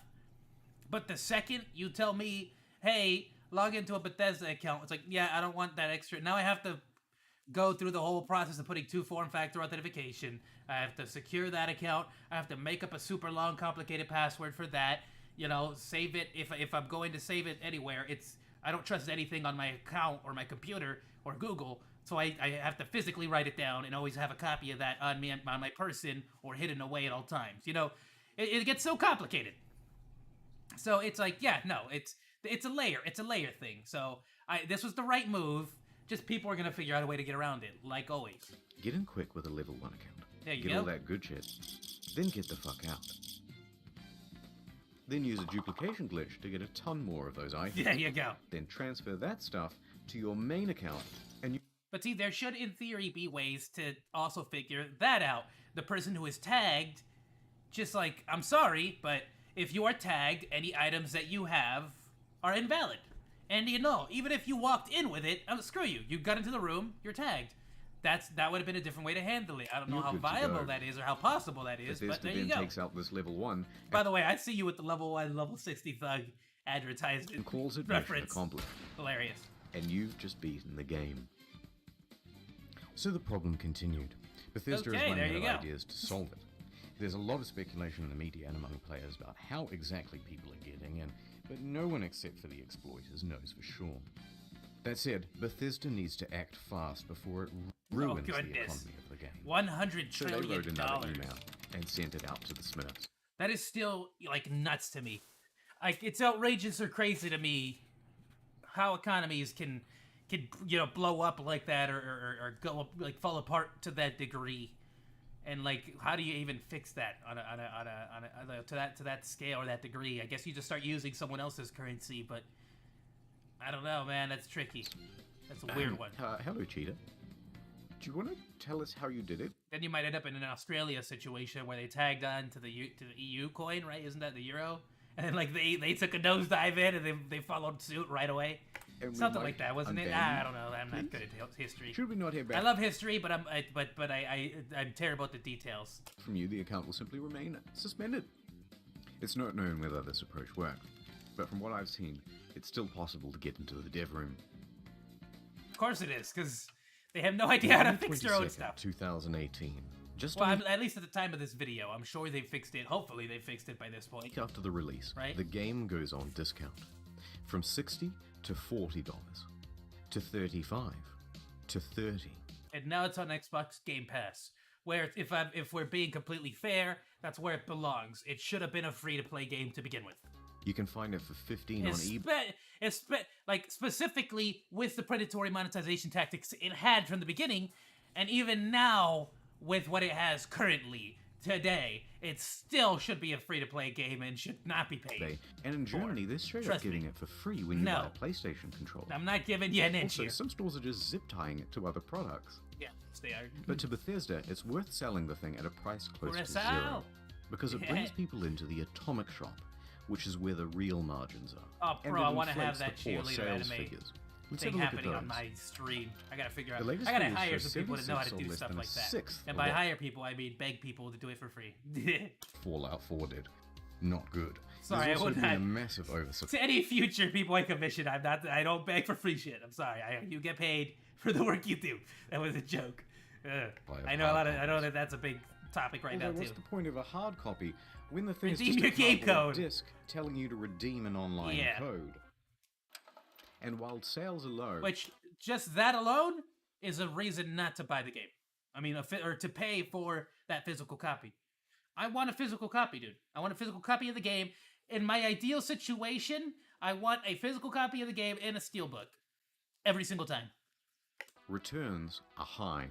but the second you tell me, hey, log into a Bethesda account, it's like, yeah, I don't want that extra. Now I have to go through the whole process of putting two form factor authentication. I have to secure that account. I have to make up a super long, complicated password for that. Save it. If I'm going to save it anywhere, I don't trust anything on my account or my computer or Google. So I have to physically write it down and always have a copy of that on me, on my person, or hidden away at all times. It gets so complicated. So it's like, yeah, no, it's a layer thing. So this was the right move. Just people are gonna figure out a way to get around it, like always. Get in quick with a level 1 account. There you get go. all that good shit. Then get the fuck out. Then use a duplication glitch to get a ton more of those items. There you go. Then transfer that stuff to your main account, and you But see, there should, in theory, be ways to also figure that out. The person who is tagged, just like, I'm sorry, but if you are tagged, any items that you have are invalid. And even if you walked in with it, screw you. You got into the room, you're tagged. That would have been a different way to handle it. I don't know You're how good to viable go. that is or how possible that is, but Bethesda there you then go. takes out this level 1 By the way, I see you with the level 1, level 60 thug advertisement and calls it mission reference. accomplished. Hilarious. And you've just beaten the game. So the problem continued. Bethesda Okay, is running there out you of go. ideas to solve it. There's a lot of speculation in the media and among players about how exactly people are getting in, but no one except for the exploiters knows for sure. That said, Bethesda needs to act fast before it ruins the goodness. economy of the game. $100 So they trillion. wrote another email and sent it out to the Smurfs. That is still, like, nuts to me. Like, it's outrageous or crazy to me how economies can blow up like that or go up, like, fall apart to that degree. And, like, how do you even fix that on a to that scale or that degree? I guess you just start using someone else's currency, but I don't know, man. That's tricky. That's a weird one. Hello, Cheetah. Do you want to tell us how you did it? Then you might end up in an Australia situation where they tagged on to the EU coin, right? Isn't that the euro? And then, like, they took a nosedive in and they followed suit right away. And we Something might like that, wasn't it? unban I you, don't know. I'm not please? good at history. Should we not hear I back love history, but I'm terrible at the details. from you? The account will simply remain suspended. It's not known whether this approach worked, but from what I've seen, it's still possible to get into the dev room. Of course it is, because they have no idea how to fix their own 22nd, stuff. 2018. Just Well, a week at least at the time of this video, I'm sure they fixed it. Hopefully they fixed it by this point. after the release, Right. the game goes on discount from $60 to $40 to $35 to $30. And now it's on Xbox Game Pass, where if we're being completely fair, that's where it belongs. It should have been a free-to-play game to begin with. You can find it for $15 on eBay. Like specifically with the predatory monetization tactics it had from the beginning, and even now with what it has currently, today, it still should be a free-to-play game and should not be paid. And in Germany, they're straight up Trust giving me. it for free when you buy a PlayStation controller. I'm not giving you an inch Also, here. some stores are just zip-tying it to other products. Yeah, they are. But to Bethesda, it's worth selling the thing at a price close to Curacao. zero. Because it Yeah. brings people into the atomic shop, which is where the real margins are. Oh, and bro, it I want to have inflates that the poor cheerleader sales anime figures. Let's thing have a look at happening on those. my stream. I gotta figure out. The latest I gotta figures hire show some people to know how to 76 do or less stuff than a like that. sixth And of by what hire people, I mean beg people to do it for free. Fallout 4 did. Not good. Sorry, There's I also would been not. a massive oversupply. To any future people I commission, I don't beg for free shit. I'm sorry. You get paid for the work you do. That was a joke. I know I know that that's a big topic right now Although, too. what's the point of a hard copy when the thing is Redeem just your a game cardboard code. disc telling you to redeem an online Yeah. code? And while sales are low, Which just that alone is a reason not to buy the game. I mean, or to pay for that physical copy. I want a physical copy, dude. I want a physical copy of the game. In my ideal situation, I want a physical copy of the game and a steelbook every single time. returns are high.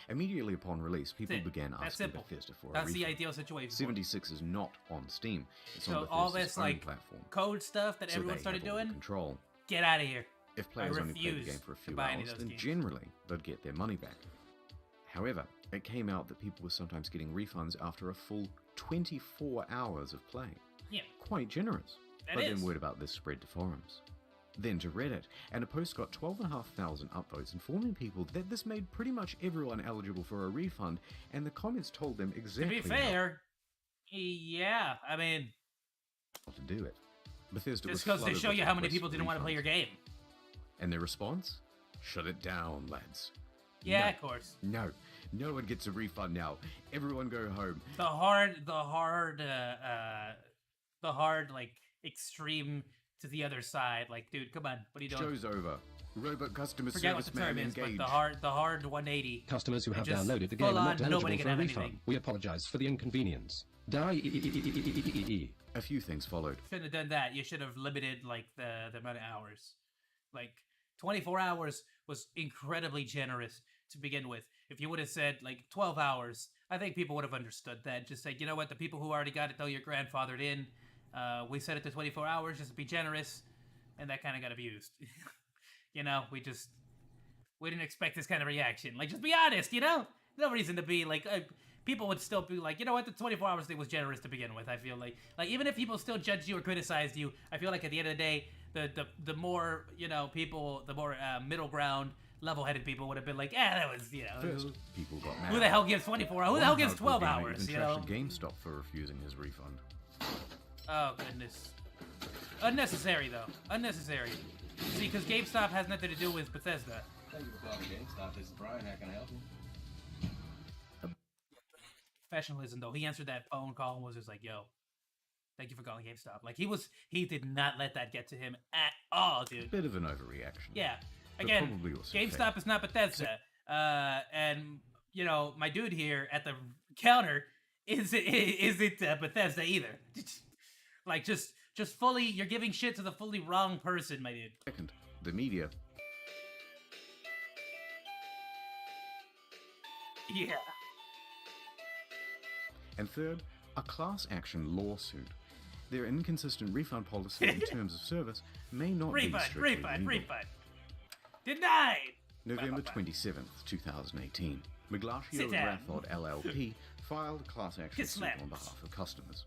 Immediately upon release, people began That's asking simple. Bethesda for a That's the refund. ideal situation. 76 is not on Steam. It's So on all Bethesda's this own like platform. code stuff that So everyone they started have all the doing, control. get out of here. If players only played the refuse game for a to few buy any of hours, those then games. generally they'd get their money back. However, it came out that people were sometimes getting refunds after a full 24 hours of play. Yeah. Quite generous. That But is. then word about this spread to forums. Then to Reddit, and a post got 12,500 upvotes informing people that this made pretty much everyone eligible for a refund, and the comments told them To exactly be fair, yeah, I mean, how to do it. Bethesda just was goes to flooded show with you how many requests people for didn't want to play your refunds. game. And their response? Shut it down, lads. Yeah, No. of course. No, no one gets a refund now. Everyone go home. The hard, like, extreme to the other side. Like, dude, come on, what are you doing? Show's over. Robot customer Forget what service the term man is, engaged. but the hard 180. Customers who have Just downloaded the game full are on, not nobody eligible can for a have refund. anything. We apologize for the inconvenience. A few things followed. Shouldn't have done that. You should have limited, like, the amount of hours. Like, 24 hours was incredibly generous to begin with. If you would have said, like, 12 hours, I think people would have understood that. Just say, you know what, the people who already got it, though, you're grandfathered in. We set it to 24 hours just to be generous, and that kind of got abused. You know, we didn't expect this kind of reaction. Like, just be honest, you know? No reason to be, like, people would still be like, you know what, the 24 hours thing was generous to begin with, I feel like. Like, even if people still judged you or criticized you, I feel like at the end of the day, the more, you know, people, the more middle ground, level-headed people would have been like, that was, you know. First, people got mad. Who the hell gives 24 hours? Who the hell gives 12 Even hours, you know? trashed GameStop for refusing his refund. Oh, goodness. Unnecessary, though. Unnecessary. See, because GameStop has nothing to do with Bethesda. Thank you for calling GameStop. This is Brian. How can I help you? Professionalism, though. He answered that phone call and was just like, yo, thank you for calling GameStop. Like, he did not let that get to him at all, dude. Bit of an overreaction. Yeah. But Again, probably also GameStop fair. is not Bethesda. And, you know, my dude here at the counter isn't Bethesda either. Like, just fully, you're giving shit to the fully wrong person, my dude. Second, the media. Yeah. And third, a class action lawsuit. Their inconsistent refund policy in terms of service may not be strictly legal. Denied! November 27th, 2018. Miglaccio Sit and down. Rathod LLP filed a class action Get suit slapped. on behalf of customers.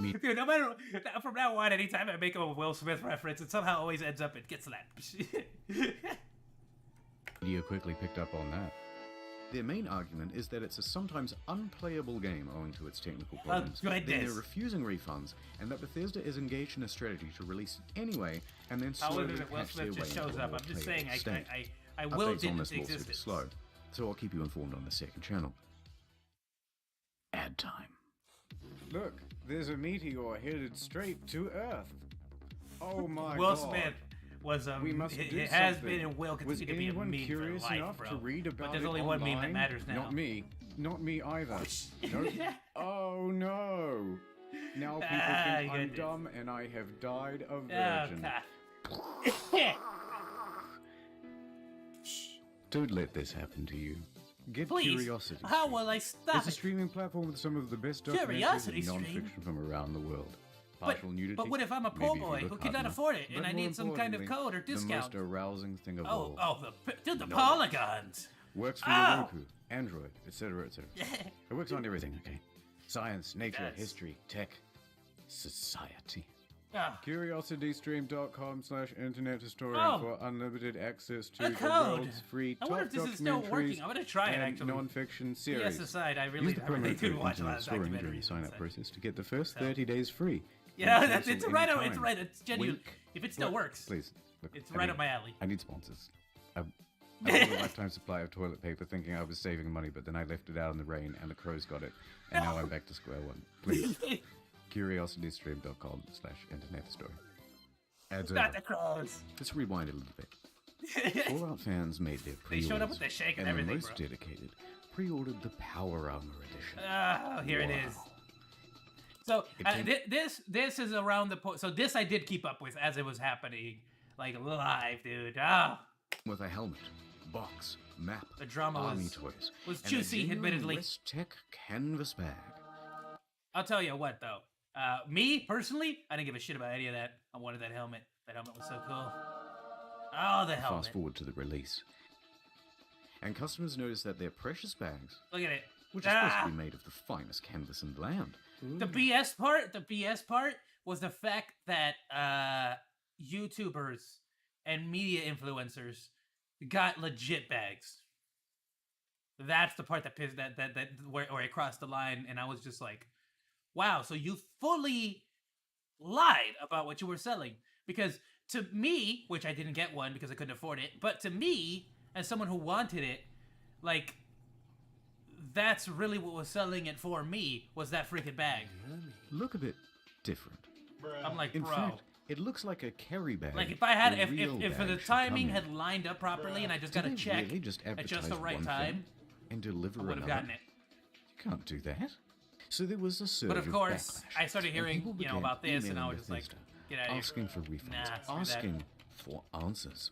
Dude, no matter, from now on, anytime I make a Will Smith reference, it somehow always ends up in Get Slapped. Media quickly picked up on that. Their main argument is that it's a sometimes unplayable game owing to its technical problems. Then goodness. they're refusing refunds, and that Bethesda is engaged in a strategy to release it anyway, and then How slowly is it that Will patch their Smith way just into shows a up? more I'm just playable saying, state. I will Updates on didn't this lawsuit are exist. slow, so I'll keep you informed on the second channel. Ad time. Look, there's a meteor headed straight to Earth. Oh my Will god. Smith was We must do it has something. been and will Was continue to be a anyone meme curious for life, enough bro. to read about but there's it only one meme that online? matters now. Not me. Not me either. Nope. Oh no. Now people think I'm goodness. dumb and I have died a Oh, virgin. God. Don't let this happen to you. Get Please. Curiosity. How will I stop It's a it? streaming platform with some of the best documentaries Curiosity and stream? non-fiction from around the world. Partial nudity. But what if I'm a maybe poor if you boy look who hard cannot enough. afford it, and But I more need some kind of importantly, code or discount? The most arousing thing of Oh, all. oh, the No. polygons. Works for Ow! your Roku, Android, etc., etc. It works on everything, okay? Science, nature, Yes. history, tech, society. Ah. CuriosityStream.com/internet historian Oh. for unlimited access to A the code. world's free I top wonder if this is still documentaries working. I'm gonna try it, and actually. non-fiction series. Yes, aside, I Use really the do promo code watch a lot internet of historian during the documentaries. sign-up process to get the first So- 30 days free. Yeah, And that's cancel it's right. anytime. It's right. It's genuine. Wink. If it still Look, works, Please. Look, it's I right need- up my alley. I need sponsors. I bought a lifetime supply of toilet paper thinking I was saving money, but then I left it out in the rain and the crows got it. And now I'm back to square one. Please. CuriosityStream.com/internet historian. Ads Not over. the crows. Let's rewind a little bit. Fallout fans made their They pre-orders. showed up with their shake and and everything, the most bro. dedicated pre-ordered the Power Armor Edition. Oh, here it is. Wow. So It came- this is around the point. So this I did keep up with as it was happening, like live, dude. Ah, With a helmet, box, map, The drama army was- toys, was and juicy, a genuine admittedly. West Tech canvas bag. I'll tell you what though. Me personally, I didn't give a shit about any of that. I wanted that helmet. That helmet was so cool. Oh, the helmet. Fast forward to the release. And customers noticed that their precious bags, Look at it. which are supposed to be made of the finest canvas in the land, The BS part was the fact that YouTubers and media influencers got legit bags. That's the part that pissed that where it crossed the line, and I was just like, wow, so you fully lied about what you were selling. Because to me, which I didn't get one because I couldn't afford it, but to me, as someone who wanted it, like, that's really what was selling it for me, was that freaking bag. look a bit different. I'm like, In bro. fact, it looks like a carry bag. Like if I had, a real if bag the should timing come in. had lined up properly and I just Did got a they check really just at just the advertise right one time, thing and deliver I would have another? gotten it. You can't do that. So there was a surge But of course, backlash, I started and hearing, people you know, began about this, and I emailing was just like, Bethesda, get out of here. asking for refunds, Nah, screw that. asking for answers.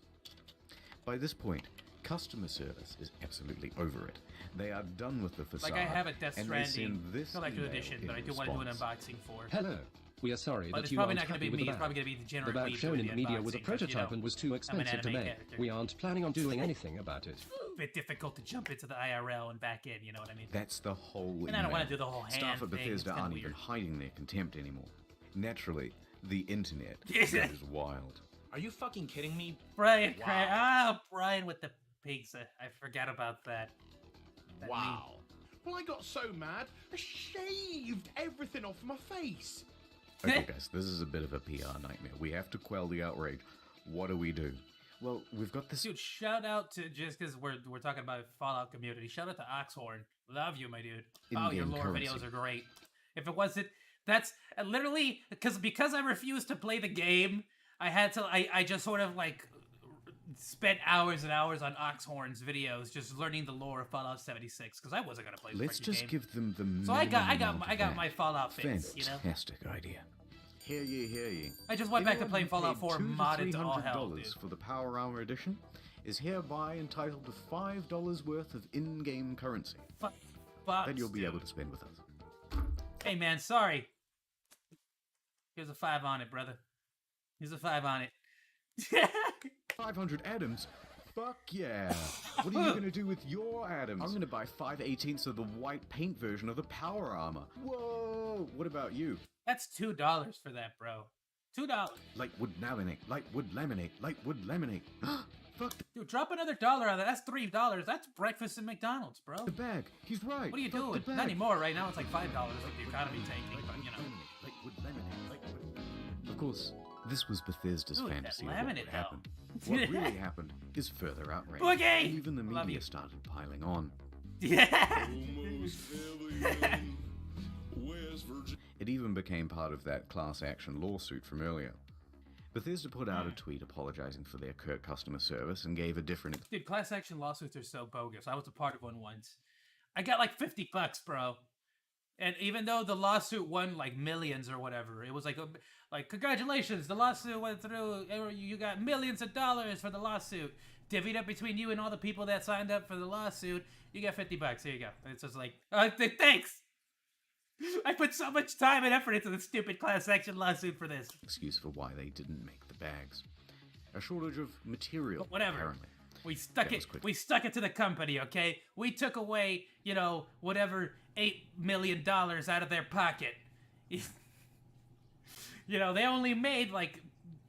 By this point, customer service is absolutely over it. They are done with the facade. Like I have a Death and they Stranding send this collector's email edition, in but I do want to do an response. unboxing for. Hello. We are sorry But that it's you probably aren't not going to happy be with me. the It's bag. probably going to be the The general bag weeb shown doing in the media was a unboxing, 'cause, you prototype know, and was too I'm an expensive to anime make. character. We aren't planning on doing anything about it. A bit difficult to jump into the IRL and back in, you know what I mean? That's the whole And I don't want to email. do the whole hand Staff at thing. It's Bethesda kinda aren't weird. even hiding their contempt anymore. Naturally, the internet Yeah. goes wild. Are you fucking kidding me? Brian, Wow. Brian with the pizza. I forgot about that. That Wow. Well, I got so mad, I shaved everything off my face. Okay, guys, this is a bit of a PR nightmare. We have to quell the outrage. What do we do? Well, we've got this. Dude, shout out to, just because we're talking about Fallout community, shout out to Oxhorn. Love you, my dude. Oh, your In-game lore currency. videos are great. If it wasn't, that's literally because I refused to play the game. I had to. I just sort of like spent hours and hours on Oxhorn's videos, just learning the lore of Fallout 76 because I wasn't gonna play the Let's freaking just game. give them the. So I got minimum amount of my that. Fallout fix, you know. Fantastic idea. Hear ye, hear ye. I just went back to Anyone playing who Fallout paid 4 $200 modded to to all hell, $300 dude. for the Power Armor Edition is hereby entitled to $5 worth of in-game currency Bucks, that you'll be dude. able to spend with us. Hey man, sorry. Here's a 5 on it, brother. Here's a 5 on it. 500 atoms? Fuck yeah! What are you gonna do with your atoms? I'm gonna buy 5/18ths of the white paint version of the Power Armor. Whoa! What about you? That's $2 for that, bro. $2. Light wood laminate, light wood laminate, light wood laminate. Fuck Dude, drop another dollar on that. That's $3. That's breakfast at McDonald's, bro. the bag. He's right. What are you Fuck doing? the bag. Not anymore. Right now it's like $5 like the economy tanking, but you know. Light wood laminate, light wood. Of course, this was Bethesda's Ooh, that fantasy of what would laminate, though. happen. What really happened is further outrage. Boogie! Even the Love media you. started piling on. Yeah. It even became part of that class action lawsuit from earlier. Bethesda put out a tweet apologizing for their curt customer service and gave a different. Dude, class action lawsuits are so bogus. I was a part of one once. I got like $50, bro. And even though the lawsuit won like millions or whatever, it was like, congratulations, the lawsuit went through. You got millions of dollars for the lawsuit. divvied up between you and all the people that signed up for the lawsuit. You get $50. Here you go. And it's just like, thanks. I put so much time and effort into the stupid class action lawsuit for this. Excuse for why they didn't make the bags. A shortage of material, But whatever. apparently. We stuck it to the company, okay? We took away, whatever $8 million out of their pocket. They only made like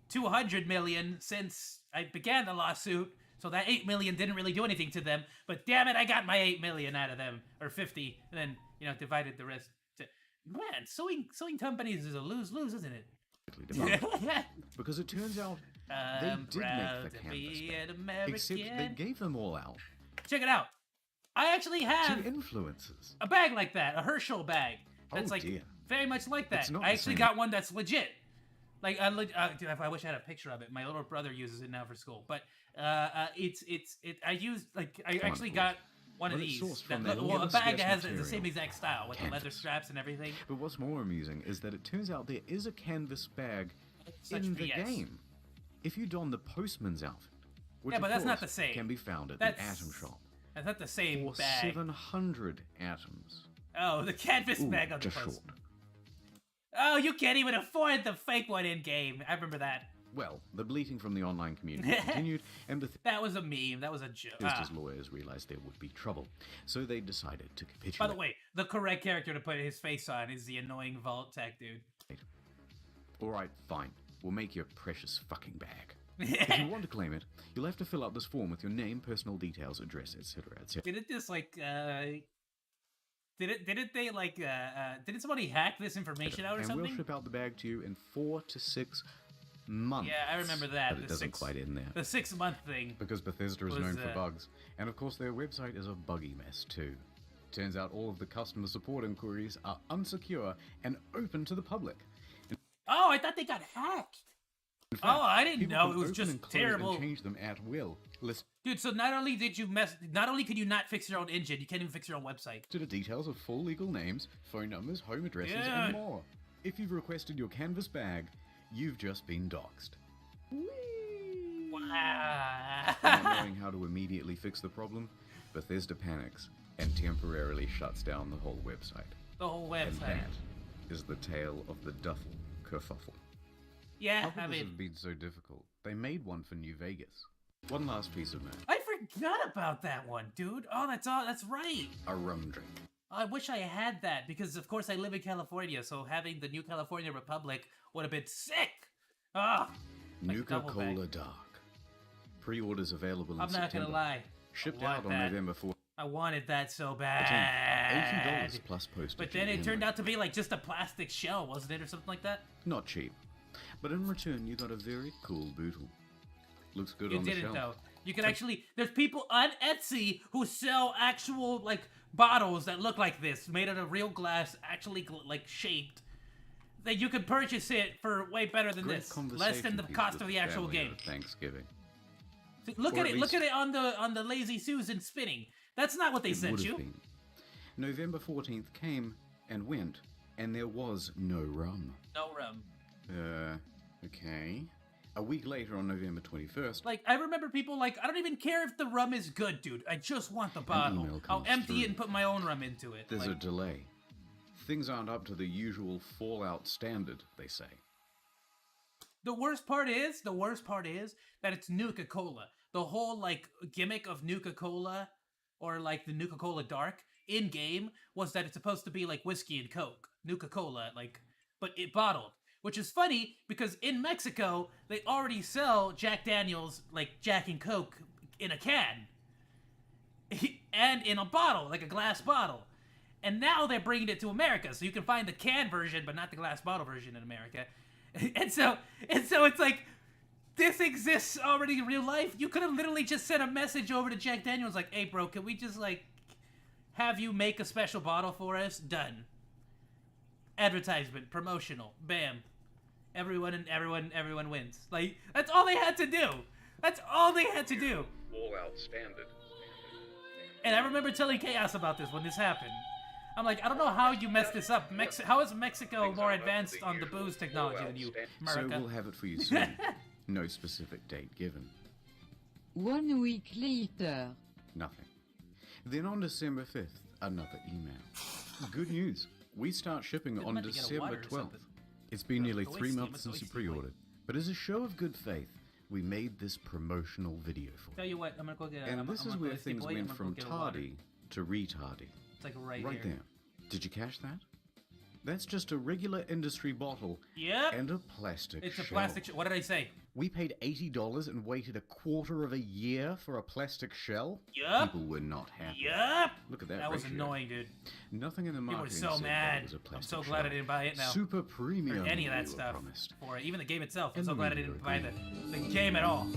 200 million since I began the lawsuit, so that 8 million didn't really do anything to them. But damn it, I got my 8 million out of them, or 50, and then divided the rest. Man, suing companies is a lose-lose, isn't it? Because it turns out they did make the canvas bag, except they gave them all out. Check it out. I actually have to influencers. A bag like that, a Herschel bag. That's very much like that. I actually got one that's legit. Like, dude, I wish I had a picture of it. My little brother uses it now for school. But I actually got one of these. A bag that has the same exact style with the leather straps and everything. But what's more amusing is that it turns out there is a canvas bag in the game. If you don the postman's outfit, which but that's not the same. Can be found at the Atom Shop. That's not the same for bag. 700 atoms. Oh, the canvas bag on the just postman. short. Oh, you can't even afford the fake one in game. I remember that. Well, the bleating from the online community continued, and that was a meme. That was a joke. Just as lawyers realized there would be trouble, so they decided to capitulate. By the way, the correct character to put his face on is the annoying Vault Tech dude. All right, fine. We'll make your precious fucking bag. If you want to claim it, you'll have to fill out this form with your name, personal details, address, etc., etc. Didn't this didn't somebody hack this information out or something? And we'll ship out the bag to you in 4 to 6 months. Yeah, I remember that. But it doesn't quite end there. The 6-month thing. Because Bethesda is known for bugs, and of course their website is a buggy mess too. Turns out all of the customer support inquiries are unsecure and open to the public. Oh, I thought they got hacked. In fact, I didn't know. It was open just and close terrible. And change them at will. Dude, so not only could you not fix your own engine, you can't even fix your own website. To the details of full legal names, phone numbers, home addresses, and more. If you've requested your canvas bag, you've just been doxxed. Wow. Not knowing how to immediately fix the problem, Bethesda panics and temporarily shuts down the whole website. The whole website. And that is the tale of the duffel kerfuffle. Yeah, How could this have been so difficult? They made one for New Vegas. One last piece of news. I forgot about that one, dude. Oh, that's right. A rum drink. I wish I had that, because of course I live in California, so having the New California Republic would have been sick. Ah, Nuka-Cola Dark. Pre-orders available in I'm not September. gonna lie. Shipped out on November 4th. I wanted that so bad. $80 plus postage. But then it turned out to be like just a plastic shell, wasn't it, or something like that? Not cheap. But in return, you got a very cool bootle. Looks good on the shelf. You didn't, though. You can actually... There's people on Etsy who sell actual, like, bottles that look like this, made out of real glass, actually, like, shaped. That you could purchase it for way better than this. Less than the cost of the actual game. Thanksgiving. Look at it. Look at it on the Lazy Susan spinning. That's not what they sent you. Been. November 14th came and went, and there was no rum. No rum. Okay. A week later on November 21st... Like, I remember people like, I don't even care if the rum is good, dude. I just want the bottle. I'll empty it and put my own rum into it. There's a delay. Things aren't up to the usual Fallout standard, they say. The worst part is that it's Nuka-Cola. The whole, like, gimmick of Nuka-Cola, or, like, the Nuka-Cola Dark, in-game, was that it's supposed to be like whiskey and Coke. Nuka-Cola, like, but it bottled. Which is funny, because in Mexico, they already sell Jack Daniels, like Jack and Coke, in a can. And in a bottle, like a glass bottle. And now they're bringing it to America, so you can find the can version, but not the glass bottle version in America. And so it's like, this exists already in real life. You could have literally just sent a message over to Jack Daniels like, hey bro, can we just like, have you make a special bottle for us? Done. Advertisement, promotional, bam. Everyone wins. Like, that's all they had to do. That's all they had to do. Fallout standard. And I remember telling Chaos about this when this happened. I'm like, I don't know how you messed this up. How is Mexico more advanced on the booze technology than you, America? So we'll have it for you soon. No specific date given. 1 week later. Nothing. Then on December 5th, another email. Good news. We start shipping on meant to get a December water or 12th. something. It's been nearly Go 3 steam months it, since go you steam it. pre-ordered. But as a show of good faith, we made this promotional video for Tell you. you what, I'm gonna go get. And I'm this is gonna where go things boy, I'm went gonna from go get a water. tardy to retardy. It's like right Right here. there. Did you catch that? That's just a regular industry bottle Yep. and a plastic It's a shell. plastic. What did I say? We paid $80 and waited a quarter of a year for a plastic shell? Yup. People were not happy. Yup. Look at that That was ratio. annoying, dude. Nothing in the People were marketing so said that mad. it was a I'm plastic so glad I shell. didn't buy it now. Super premium. Or any of that we were stuff. promised. Or even the game itself. I'm And so the glad I media didn't buy agreed. the game at all.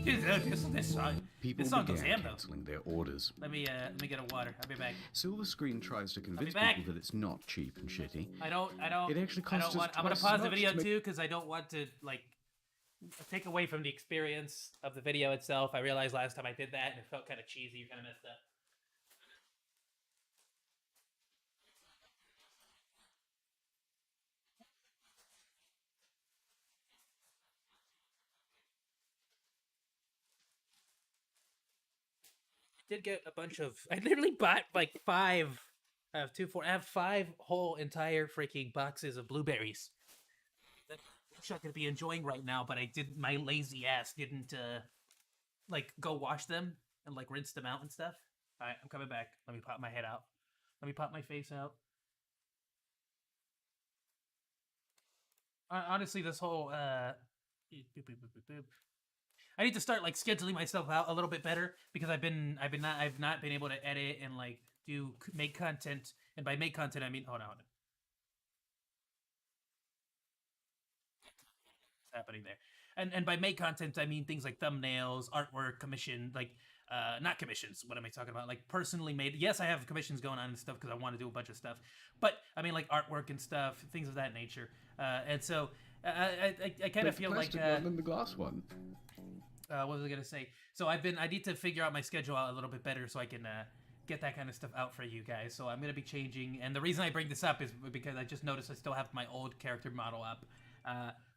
Dude, this song. People This song goes began ham though. canceling their orders. Let me get a water. I'll be back. Silver Screen tries to convince back. people that it's not cheap and shitty. I don't. It actually I costs don't want. us I'm gonna twice as pause the much video to make- too because I don't want to like take away from the experience of the video itself. I realized last time I did that and it felt kind of cheesy, kind of messed up. Did get a bunch of. I literally bought like 5. I have 2, 4. I have 5 whole entire freaking boxes of blueberries. That I'm not gonna be enjoying right now, but I did. My lazy ass didn't like go wash them and like rinse them out and stuff. All right, I'm coming back. Let me pop my head out. Let me pop my face out. Honestly, this whole I need to start like scheduling myself out a little bit better because I've not been able to edit and like make content, and by make content I mean hold on. What's happening there? And by make content I mean things like thumbnails, artwork, commission, like not commissions. What am I talking about? Like personally made. Yes, I have commissions going on and stuff because I want to do a bunch of stuff. But I mean like artwork and stuff, things of that nature. And so I kind of feel like one and the glass one. what was I gonna say? So I need to figure out my schedule out a little bit better so I can get that kind of stuff out for you guys. So I'm gonna be changing, and the reason I bring this up is because I just noticed I still have my old character model up,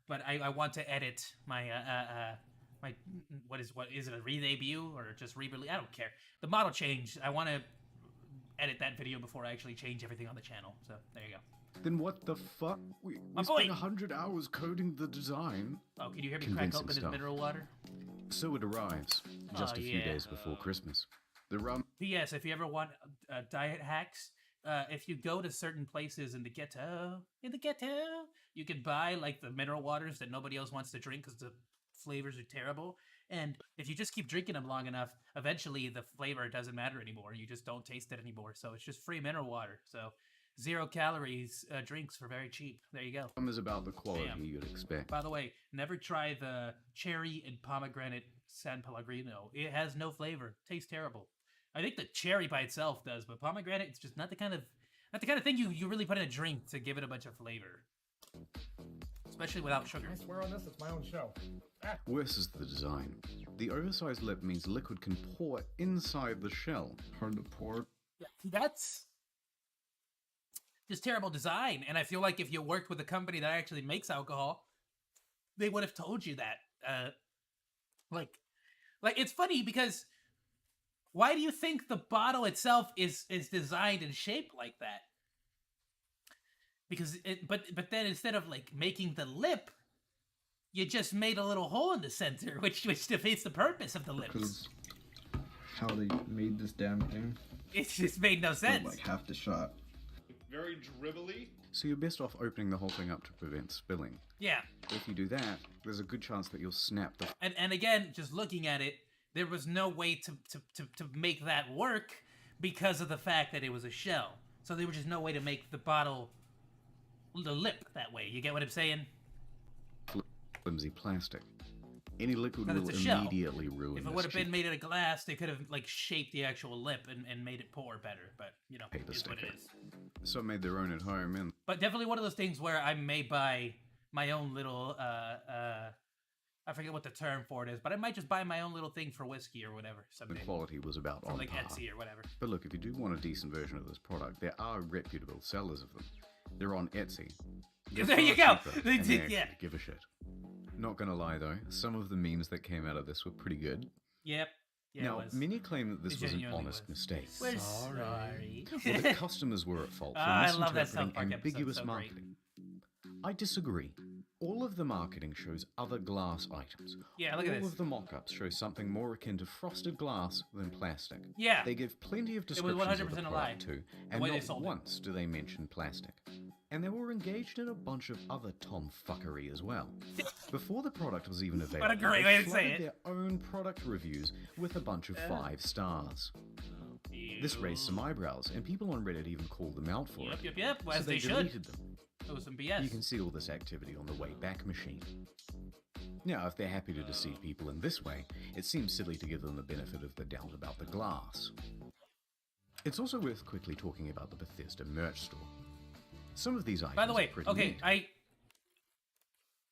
but I want to edit my my what is it, a re-debut or just re-release? I don't care. The model changed. I want to edit that video before I actually change everything on the channel. So there you go. Then what the fuck? We My spent boy! 100 hours coding the design. Oh, can you hear me crack Convincing open his stuff. mineral water? So it arrives, just Oh, a few yeah. days before Christmas. The rum P.S. If you ever want diet hacks, if you go to certain places in the ghetto, you can buy like the mineral waters that nobody else wants to drink because the flavors are terrible. And if you just keep drinking them long enough, eventually the flavor doesn't matter anymore. You just don't taste it anymore. So it's just free mineral water. So 0 calories drinks for very cheap. There you go. is about the quality Damn. you'd expect. By the way, never try the cherry and pomegranate San Pellegrino. It has no flavor. Tastes terrible. I think the cherry by itself does, but pomegranate, it's just not the kind of thing you really put in a drink to give it a bunch of flavor. Especially without sugar. I swear on this, it's my own show. Worse is the design. The oversized lip means liquid can pour inside the shell. Hard to pour. Yeah, that's just terrible design. And I feel like if you worked with a company that actually makes alcohol, they would have told you that. Like it's funny because why do you think the bottle itself is designed and shaped like that? Because but then instead of like making the lip, you just made a little hole in the center, which defeats the purpose of the lips. Because how they made this damn thing. It just made no sense. Like half the shot. Very dribbly. So you're best off opening the whole thing up to prevent spilling. Yeah. If you do that, there's a good chance that you'll snap the And again, just looking at it, there was no way to make that work because of the fact that it was a shell. So there was just no way to make the bottle, the lip that way. You get what I'm saying? flimsy plastic. Any liquid Because will it's a shell. immediately ruin If it this would have been cheap made out of glass, they could have like shaped the actual lip and made it pour better. But you know, paper it is what sticker. it is. Some made their own at home, and But definitely one of those things where I may buy my own little I forget what the term for it is, but I might just buy my own little thing for whiskey or whatever the someday. quality was about From on like par. Etsy or whatever. But look, if you do want a decent version of this product, there are reputable sellers of them. They're on Etsy. They're There you far go. cheaper, They and did, actually yeah. give a shit. Not gonna lie though, some of the memes that came out of this were pretty good. Yep. Yeah, now, it was. many claim that this It was an genuinely honest was. mistake. We're sorry. Well, the customers were at fault for I love that misinterpreting South Park episode, ambiguous so great. marketing. I disagree. All of the marketing shows other glass items. Yeah, look at All this. of the mock-ups show something more akin to frosted glass than plastic. Yeah. They give plenty of It was descriptions of 100% the a lie, product too, the and way they not sold it. once do they mention plastic. And they were engaged in a bunch of other tomfuckery as well. Before the product was even available, What a great they way to say flooded it. their own product reviews with a bunch of 5 stars. This raised some eyebrows, and people on Reddit even called them out for it. Yep, So as they they should. deleted them. It was some BS. You can see all this activity on the Wayback Machine. Now, if they're happy to deceive people in this way, it seems silly to give them the benefit of the doubt about the glass. It's also worth quickly talking about the Bethesda merch store. Some of these items By the way, are pretty okay, neat.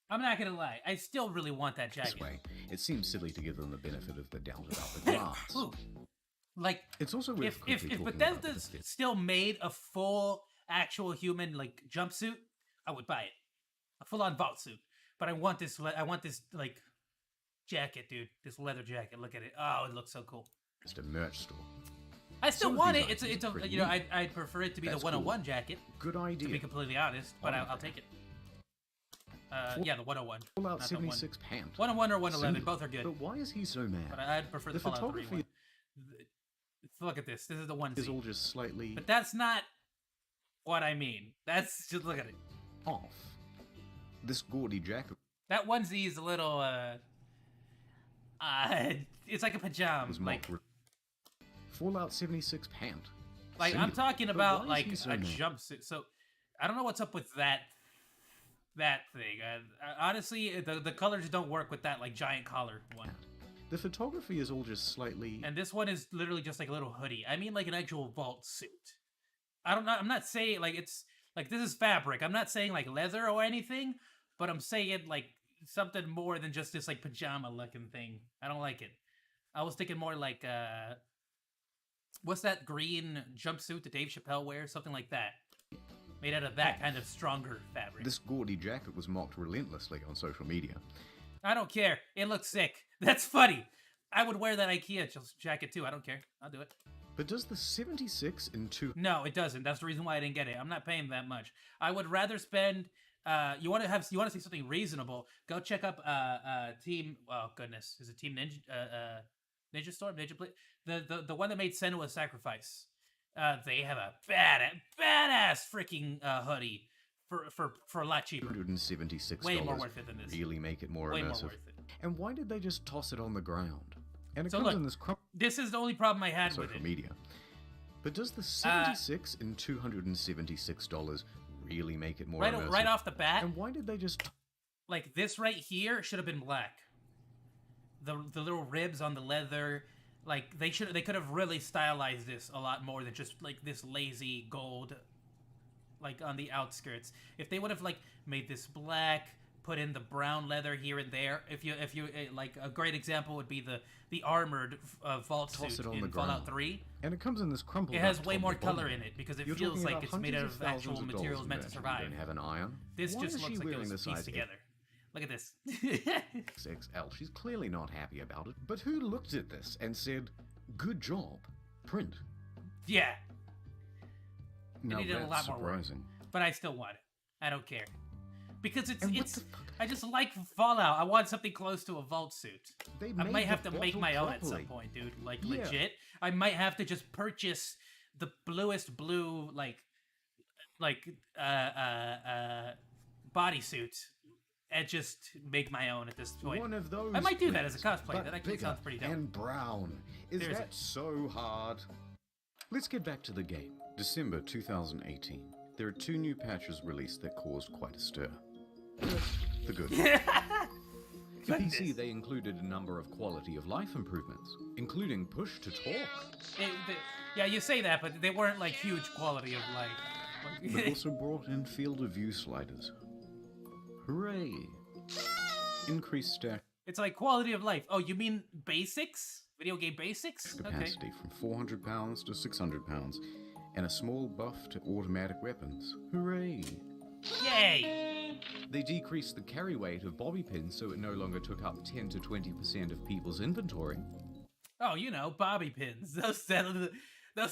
I'm not gonna lie. I still really want that jacket. This way, it seems silly to give them the benefit of the doubt about the glass. Ooh. Like, It's also worth if quickly talking about Bethesda's Bethesda. still made a full actual human like jumpsuit, I would buy it, a full-on vault suit. But I want this like jacket, dude. This leather jacket. Look at it. Oh, it looks so cool. It's a merch store. I still Some of want these it. It's items are a pretty you know neat. I'd prefer it to be That's the 101 cool. jacket. Good idea. To be completely honest, but I'll take it. Yeah, the 101. Fallout not the 76 pant. 101 or 111, Simple. both are good. But why is he so mad? But I'd prefer the Fallout 3 photography one. Look at this. This is the one. is all just slightly But that's not what I mean. That's just look at it. off. This gaudy jacket That onesie is a little it's like a pajama. was Like, marked Fallout 76 pant. I'm Singular. talking But about why is like he so a mad? jumpsuit. So I don't know what's up with that thing. Honestly, the colors don't work with that like giant collar one. The photography is all just slightly And this one is literally just like a little hoodie. I mean like an actual vault suit. I'm not saying like it's like this is fabric. I'm not saying like leather or anything, but I'm saying like something more than just this like pajama looking thing. I don't like it. I was thinking more like what's that green jumpsuit that Dave Chappelle wears? Something like that. Made out of that kind of stronger fabric. This gaudy jacket was mocked relentlessly on social media. I don't care. It looks sick. That's funny. I would wear that IKEA jacket too. I don't care. I'll do it. But does the 76 in 2 No, it doesn't. That's the reason why I didn't get it. I'm not paying that much. I would rather spend. You want to see something reasonable? Go check up Team. Oh goodness, is it Team Ninja? Ninja Storm, Ninja Blade. The one that made Senua's Sacrifice. They have a badass freaking hoodie for a lot cheaper. $176 Way more worth it than this. really make it more Way more immersive. worth it. And why did they just toss it on the ground? And it So comes look, in this crump this is the only problem I had with social it. media. But does the 76 and $276 really make it more immersive? Right off the bat. And why did they just Like this right here should have been black. The little ribs on the leather, like they could have really stylized this a lot more than just like this lazy gold, like on the outskirts. If they would have like made this black, put in the brown leather here and there. If you like a great example would be the armored vault toss suit it on in the ground? Fallout 3. And it comes in this crumpled It has up way top more and bottom. color in it because it You're feels talking like about it's made hundreds out of thousands actual dollars materials in meant to merch and survive. You don't have an iron. This Why just is looks she like it wearing was this pieced size together. Look at this. XXL. She's clearly not happy about it. But who looked at this and said, "Good job, print"? Yeah. Now It needed a that's lot more work, surprising. but I still want it. I don't care because it's. I just like Fallout. I want something close to a vault suit. They I made might have the to make bottle my own at some properly. point, dude. Like Yeah. legit. I might have to just purchase the bluest blue like bodysuit and just make my own at this point. One of those. I might do that as a please, cosplay. but That actually bigger sounds pretty dope. And brown. Is Seriously. that so hard? Let's get back to the game. December 2018. There are 2 new patches released that caused quite a stir. The good. For PC, they included a number of quality of life improvements, including push to talk. Yeah, you say that, but they weren't like huge quality of life. But also brought in field of view sliders. Hooray! Increased stack It's like quality of life. Oh, you mean basics? Video game basics? capacity from 400 pounds to 600 pounds, and a small buff to automatic weapons. Hooray! Yay! They decreased the carry weight of bobby pins so it no longer took up 10 to 20% of people's inventory. Oh, you know, bobby pins. Those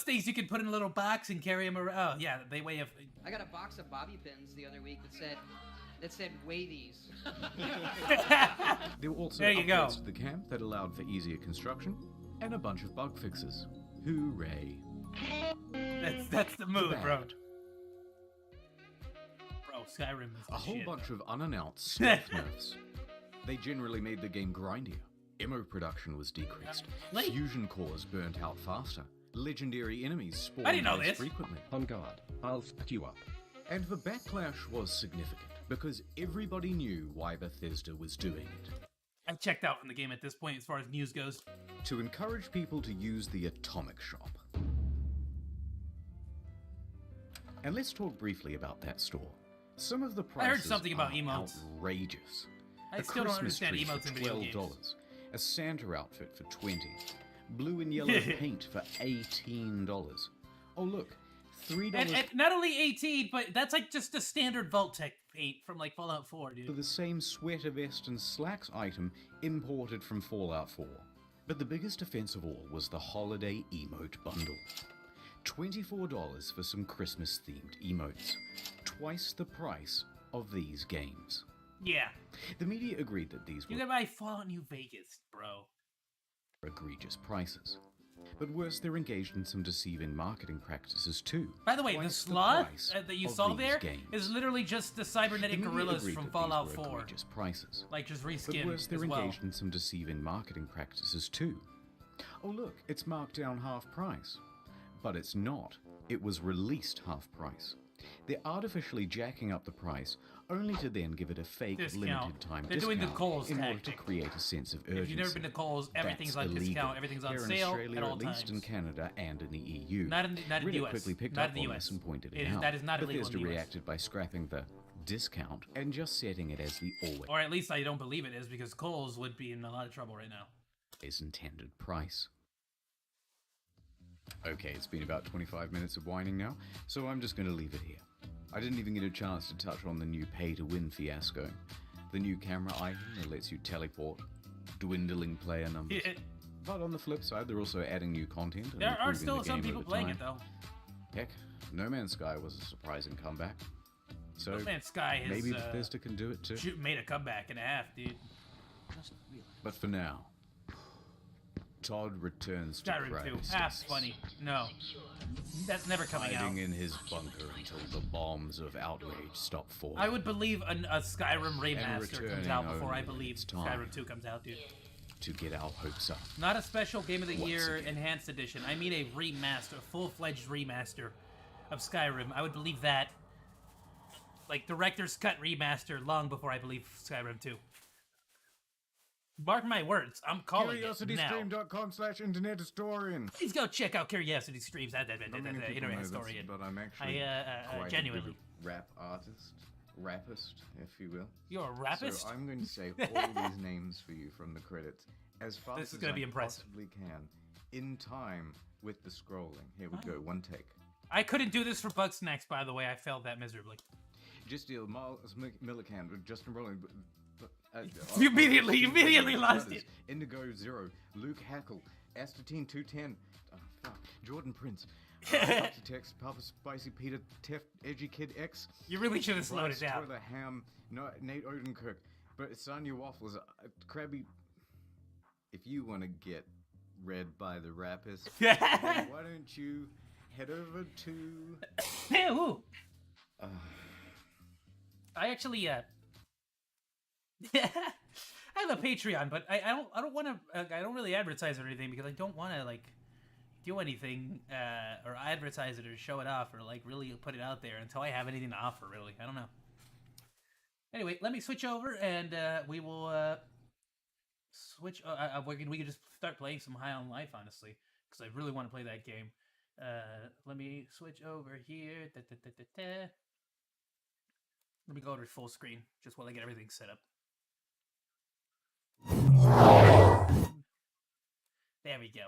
things you can put in a little box and carry them around. Oh, yeah, they weigh a... I got a box of bobby pins the other week that said weigh these. There were also there you go. upgrades to the camp that allowed for easier construction and a bunch of bug fixes. Hooray. That's the move, bro. Bro, Skyrim is the A whole shit, bunch bro. of unannounced stealth nerfs. They generally made the game grindier. Ammo production was decreased. Fusion cores burnt out faster. Legendary enemies spawned I didn't know less this. frequently. On guard, I'll fuck you up. And the backlash was significant because everybody knew why Bethesda was doing it. I've checked out from the game at this point as far as news goes. To encourage people to use the Atomic Shop. And let's talk briefly about that store. Some of the prices I heard something about are emotes. outrageous. I A still don't Christmas understand tree emotes for in video $12, games. a Santa outfit for $20, blue and yellow paint for $18. Oh look, $3 And not only 18, but that's like just a standard Vault-Tec paint from like Fallout 4, dude. for the same sweater vest and slacks item imported from Fallout 4. But the biggest offense of all was the holiday emote bundle. $24 for some Christmas-themed emotes. Twice the price of these games. Yeah. The media agreed that these You were gotta buy Fallout New Vegas, bro. egregious prices. But worse, they're engaged in some deceiving marketing practices too. By the way, the Twice sloth price that you of saw these there games. is literally just the cybernetic The media gorillas agreed from that Fallout these were 4. egregious prices. Like, just But reskinned worse, they're as well. engaged in some deceiving marketing practices too. Oh look, it's marked down half price. But it's not. It was released half price. They're artificially jacking up the price, only to then give it a fake Discount. limited time They're discount doing the Kohl's in order tactic. to create a sense of urgency. If you've never been to Kohl's, everything's That's on discount, illegal. everything's on Here in sale Australia, at all least in times. Canada and in the EU. Not in the Reddit US. quickly picked Not up in the on US. this and pointed It it is- out. that is not illegal in Bethesda the US. reacted by scrapping the discount and just setting it as the Or at least I don't believe it is, because Kohl's would be in a lot of trouble right now. always intended price. Okay, it's been about 25 minutes of whining now, so I'm just going to leave it here. I didn't even get a chance to touch on the new pay-to-win fiasco. The new camera item that lets you teleport, dwindling player numbers. Yeah. But on the flip side, they're also adding new content. And There are improving still the some game people over playing time. it, though. Heck, No Man's Sky was a surprising comeback. So No Man's Sky has maybe Bethesda can do it too. made a comeback and a half, dude. But for now, Todd returns to Skyrim 2. cryostasis, Half funny. No. That's never coming out. hiding in his bunker until the bombs of outrage stop falling. I would believe a Skyrim remaster comes returning out before only I when believe it's time. Skyrim 2 comes out, dude. To get our hopes up. Not a special Game of the Once Year again. Enhanced Edition. I mean a remaster, a full-fledged remaster of Skyrim. I would believe that, like, director's cut remaster long before I believe Skyrim 2. Mark my words, I'm calling it now. CuriosityStream.com/internet historian. Please go check out Curiosity Streams at Not many people know internet this, historian. but I'm actually quite genuinely. a good rap artist, rappist, if you will. You're a rapist? So I'm going to say all these names for you from the credits as fast This is as gonna I be impressive. possibly can, in time with the scrolling. Here we go, one take. I couldn't do this for Bugsnax, by the way. I failed that miserably. Just deal Miles Millican with Justin Rowling. You immediately lost it. Indigo Zero, Luke Hackle, Astatine 210, Jordan Prince, Dr. Tex, Papa Spicy Peter, Tef, Edgy Kid X. You really should have slowed it down. Toiler Ham, Nate Odenkirk, but Sonya Waffles, Krabby. If you want to get read by the rapist, then why don't you head over to? I actually I have a Patreon, but I don't want to I don't really advertise or anything because I don't want to like do anything or advertise it or show it off or like really put it out there until I have anything to offer. Really, I don't know. Anyway, let me switch over and we will switch. We can just start playing some High on Life, honestly, because I really want to play that game. Let me switch over here. Let me go over full screen just while I get everything set up. There we go.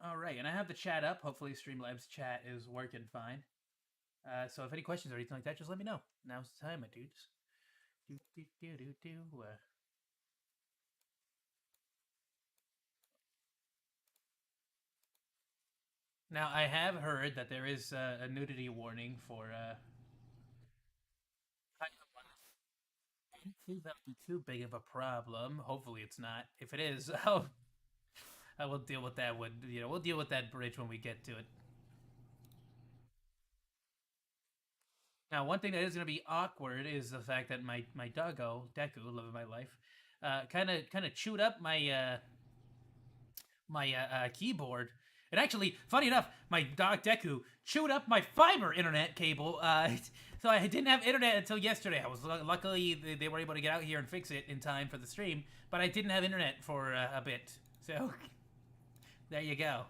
All right, and I have the chat up. Hopefully Streamlabs chat is working fine. So if any questions or anything like that, just let me know. Now's the time, my dudes. Now, I have heard that there is a nudity warning for I don't think that'll be too big of a problem. Hopefully, it's not. If it is, I will deal with that when we'll deal with that bridge when we get to it. Now, one thing that is going to be awkward is the fact that my doggo Deku, love of my life, kind of chewed up my keyboard. And actually, funny enough, my dog Deku chewed up my fiber internet cable. So I didn't have internet until yesterday. I was luckily they were able to get out here and fix it in time for the stream, but I didn't have internet for a bit. So there you go.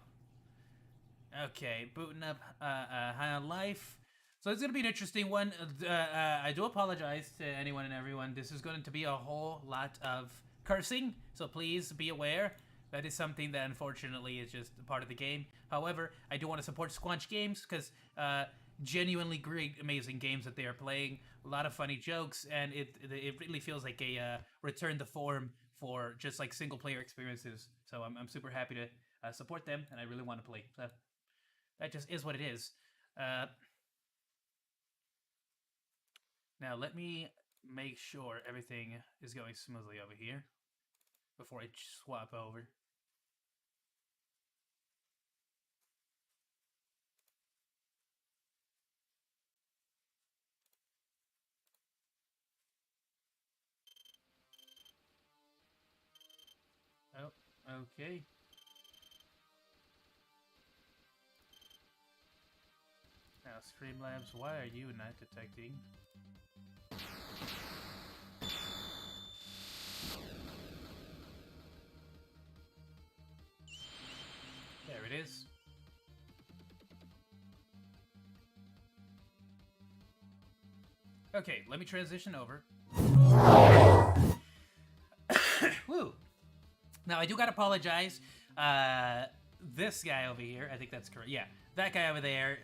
Okay, booting up High on Life. So it's going to be an interesting one. I do apologize to anyone and everyone. This is going to be a whole lot of cursing, so please be aware. That is something that unfortunately is just a part of the game. However, I do want to support Squanch Games because genuinely great, amazing games that they are playing. A lot of funny jokes, and it really feels like a return to form for just like single player experiences. So I'm super happy to support them, and I really want to play. So that just is what it is. Now let me make sure everything is going smoothly over here before I swap over. Oh, okay. Now, Streamlabs, why are you not detecting? There it is. Okay, let me transition over. Woo! Now, I do gotta apologize. This guy over here, I think that's correct. Yeah, that guy over there,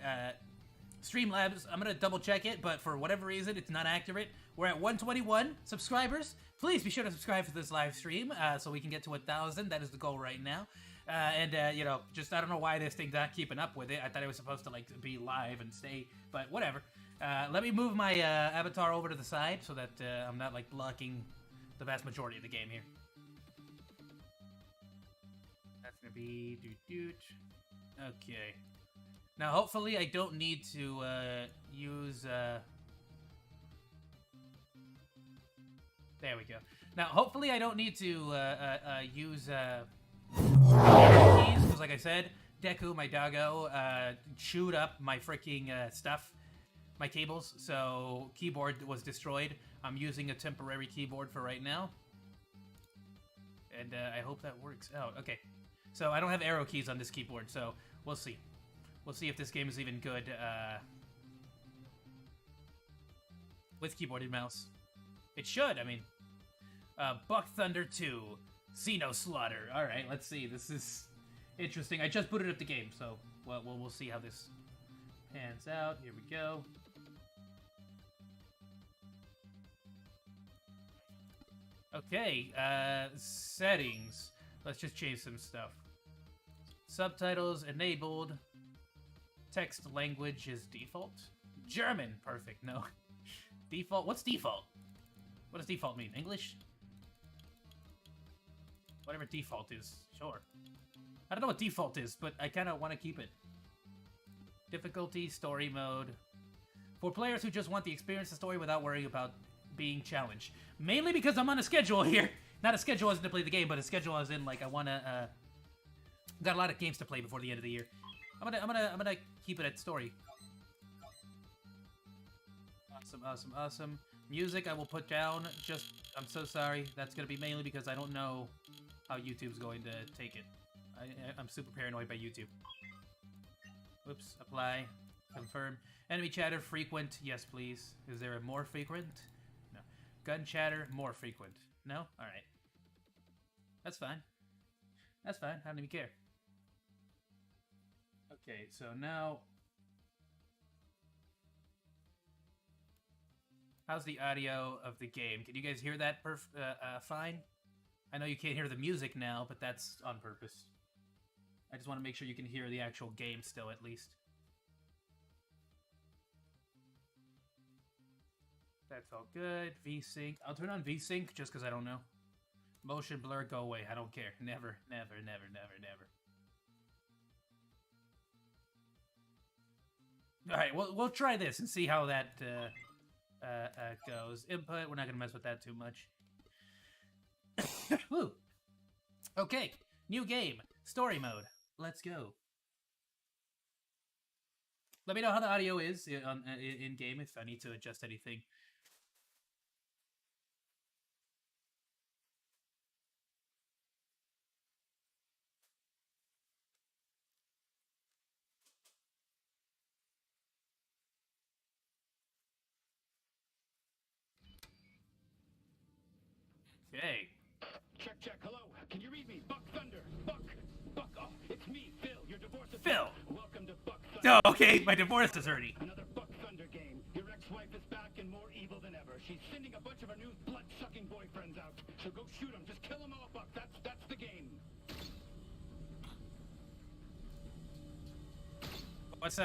Streamlabs, I'm gonna double check it, but for whatever reason, it's not accurate. We're at 121 subscribers. Please be sure to subscribe to this live stream so we can get to 1,000. That is the goal right now. You know, just I don't know why this thing's not keeping up with it. I thought it was supposed to like be live and stay, but whatever. Let me move my avatar over to the side so that I'm not like blocking the vast majority of the game here. That's gonna be doot. Okay. Now, hopefully, I don't need to use. There we go. Now, hopefully, I don't need to use keys because, like I said, Deku, my doggo, chewed up my freaking stuff, my cables. So keyboard was destroyed. I'm using a temporary keyboard for right now, and I hope that works out. Okay, so I don't have arrow keys on this keyboard, so we'll see. We'll see if this game is even good with keyboard and mouse. It should, I mean. Buck Thunder 2, Xeno Slaughter. Alright, let's see. This is interesting. I just booted up the game, so we'll see how this pans out. Here we go. Okay, settings. Let's just change some stuff. Subtitles enabled. Text language is default. German, perfect. No. Default, what's default? What does default mean? English? Whatever default is, sure. I don't know what default is, but I kind of want to keep it. Difficulty, story mode. For players who just want the experience of the story without worrying about being challenged. Mainly because I'm on a schedule here. Not a schedule as in to play the game, but a schedule as in like I want to. Got a lot of games to play before the end of the year. I'm gonna keep it at story. Awesome. Music I will put down. Just I'm so sorry. That's gonna be mainly because I don't know how YouTube's going to take it. I'm super paranoid by YouTube. Whoops. Apply. Confirm. Enemy chatter frequent. Yes, please. Is there a more frequent? No. Gun chatter more frequent. No. All right. That's fine. That's fine. I don't even care. Okay, so now How's the audio of the game? Can you guys hear that fine? I know you can't hear the music now, but that's on purpose. I just want to make sure you can hear the actual game still, at least. That's all good. VSync. I'll turn on VSync just because I don't know. Motion blur, go away. I don't care. Never, never, never, never, never. All right, we'll try this and see how that goes. Input, we're not gonna mess with that too much. Woo. Okay, new game, story mode. Let's go. Let me know how the audio is in game if I need to adjust anything. Okay. Check, hello. Can you read me? Buck Thunder. Buck, oh, it's me, Phil, your divorce attorney. Phil! Welcome to Buck Thunder. Oh, okay, my divorce attorney. Another Buck Thunder game. Your ex-wife is back and more evil than ever. She's sending a bunch of her new blood-sucking boyfriends out. So go shoot them. Just kill them all, Buck. That's the game. What's,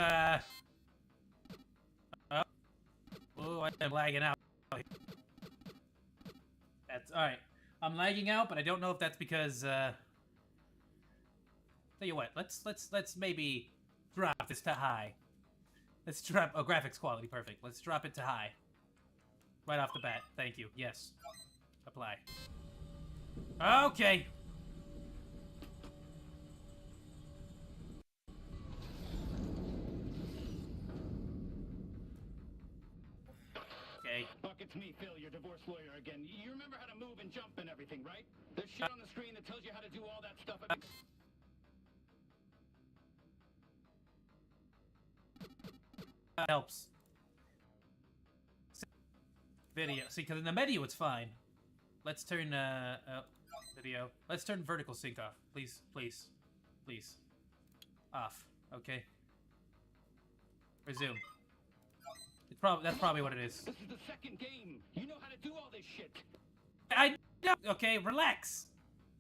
Oh, I'm lagging out. That's alright. I'm lagging out, but I don't know if that's because, Tell you what, let's maybe drop this to high. Let's drop... Oh, graphics quality, perfect. Let's drop it to high. Right off the bat. Thank you. Yes. Apply. Okay. Okay. Buck, it's me, Phil, your divorce lawyer again. You remember how to move and jump and everything, right? There's shit on the screen that tells you how to do all that stuff. Helps. Video. See, because in the menu it's fine. Let's turn, video. Let's turn vertical sync off. Please, please, please. Off. Okay. Resume. That's probably what it is. This is the second game. You know how to do all this shit. I know. Okay, relax.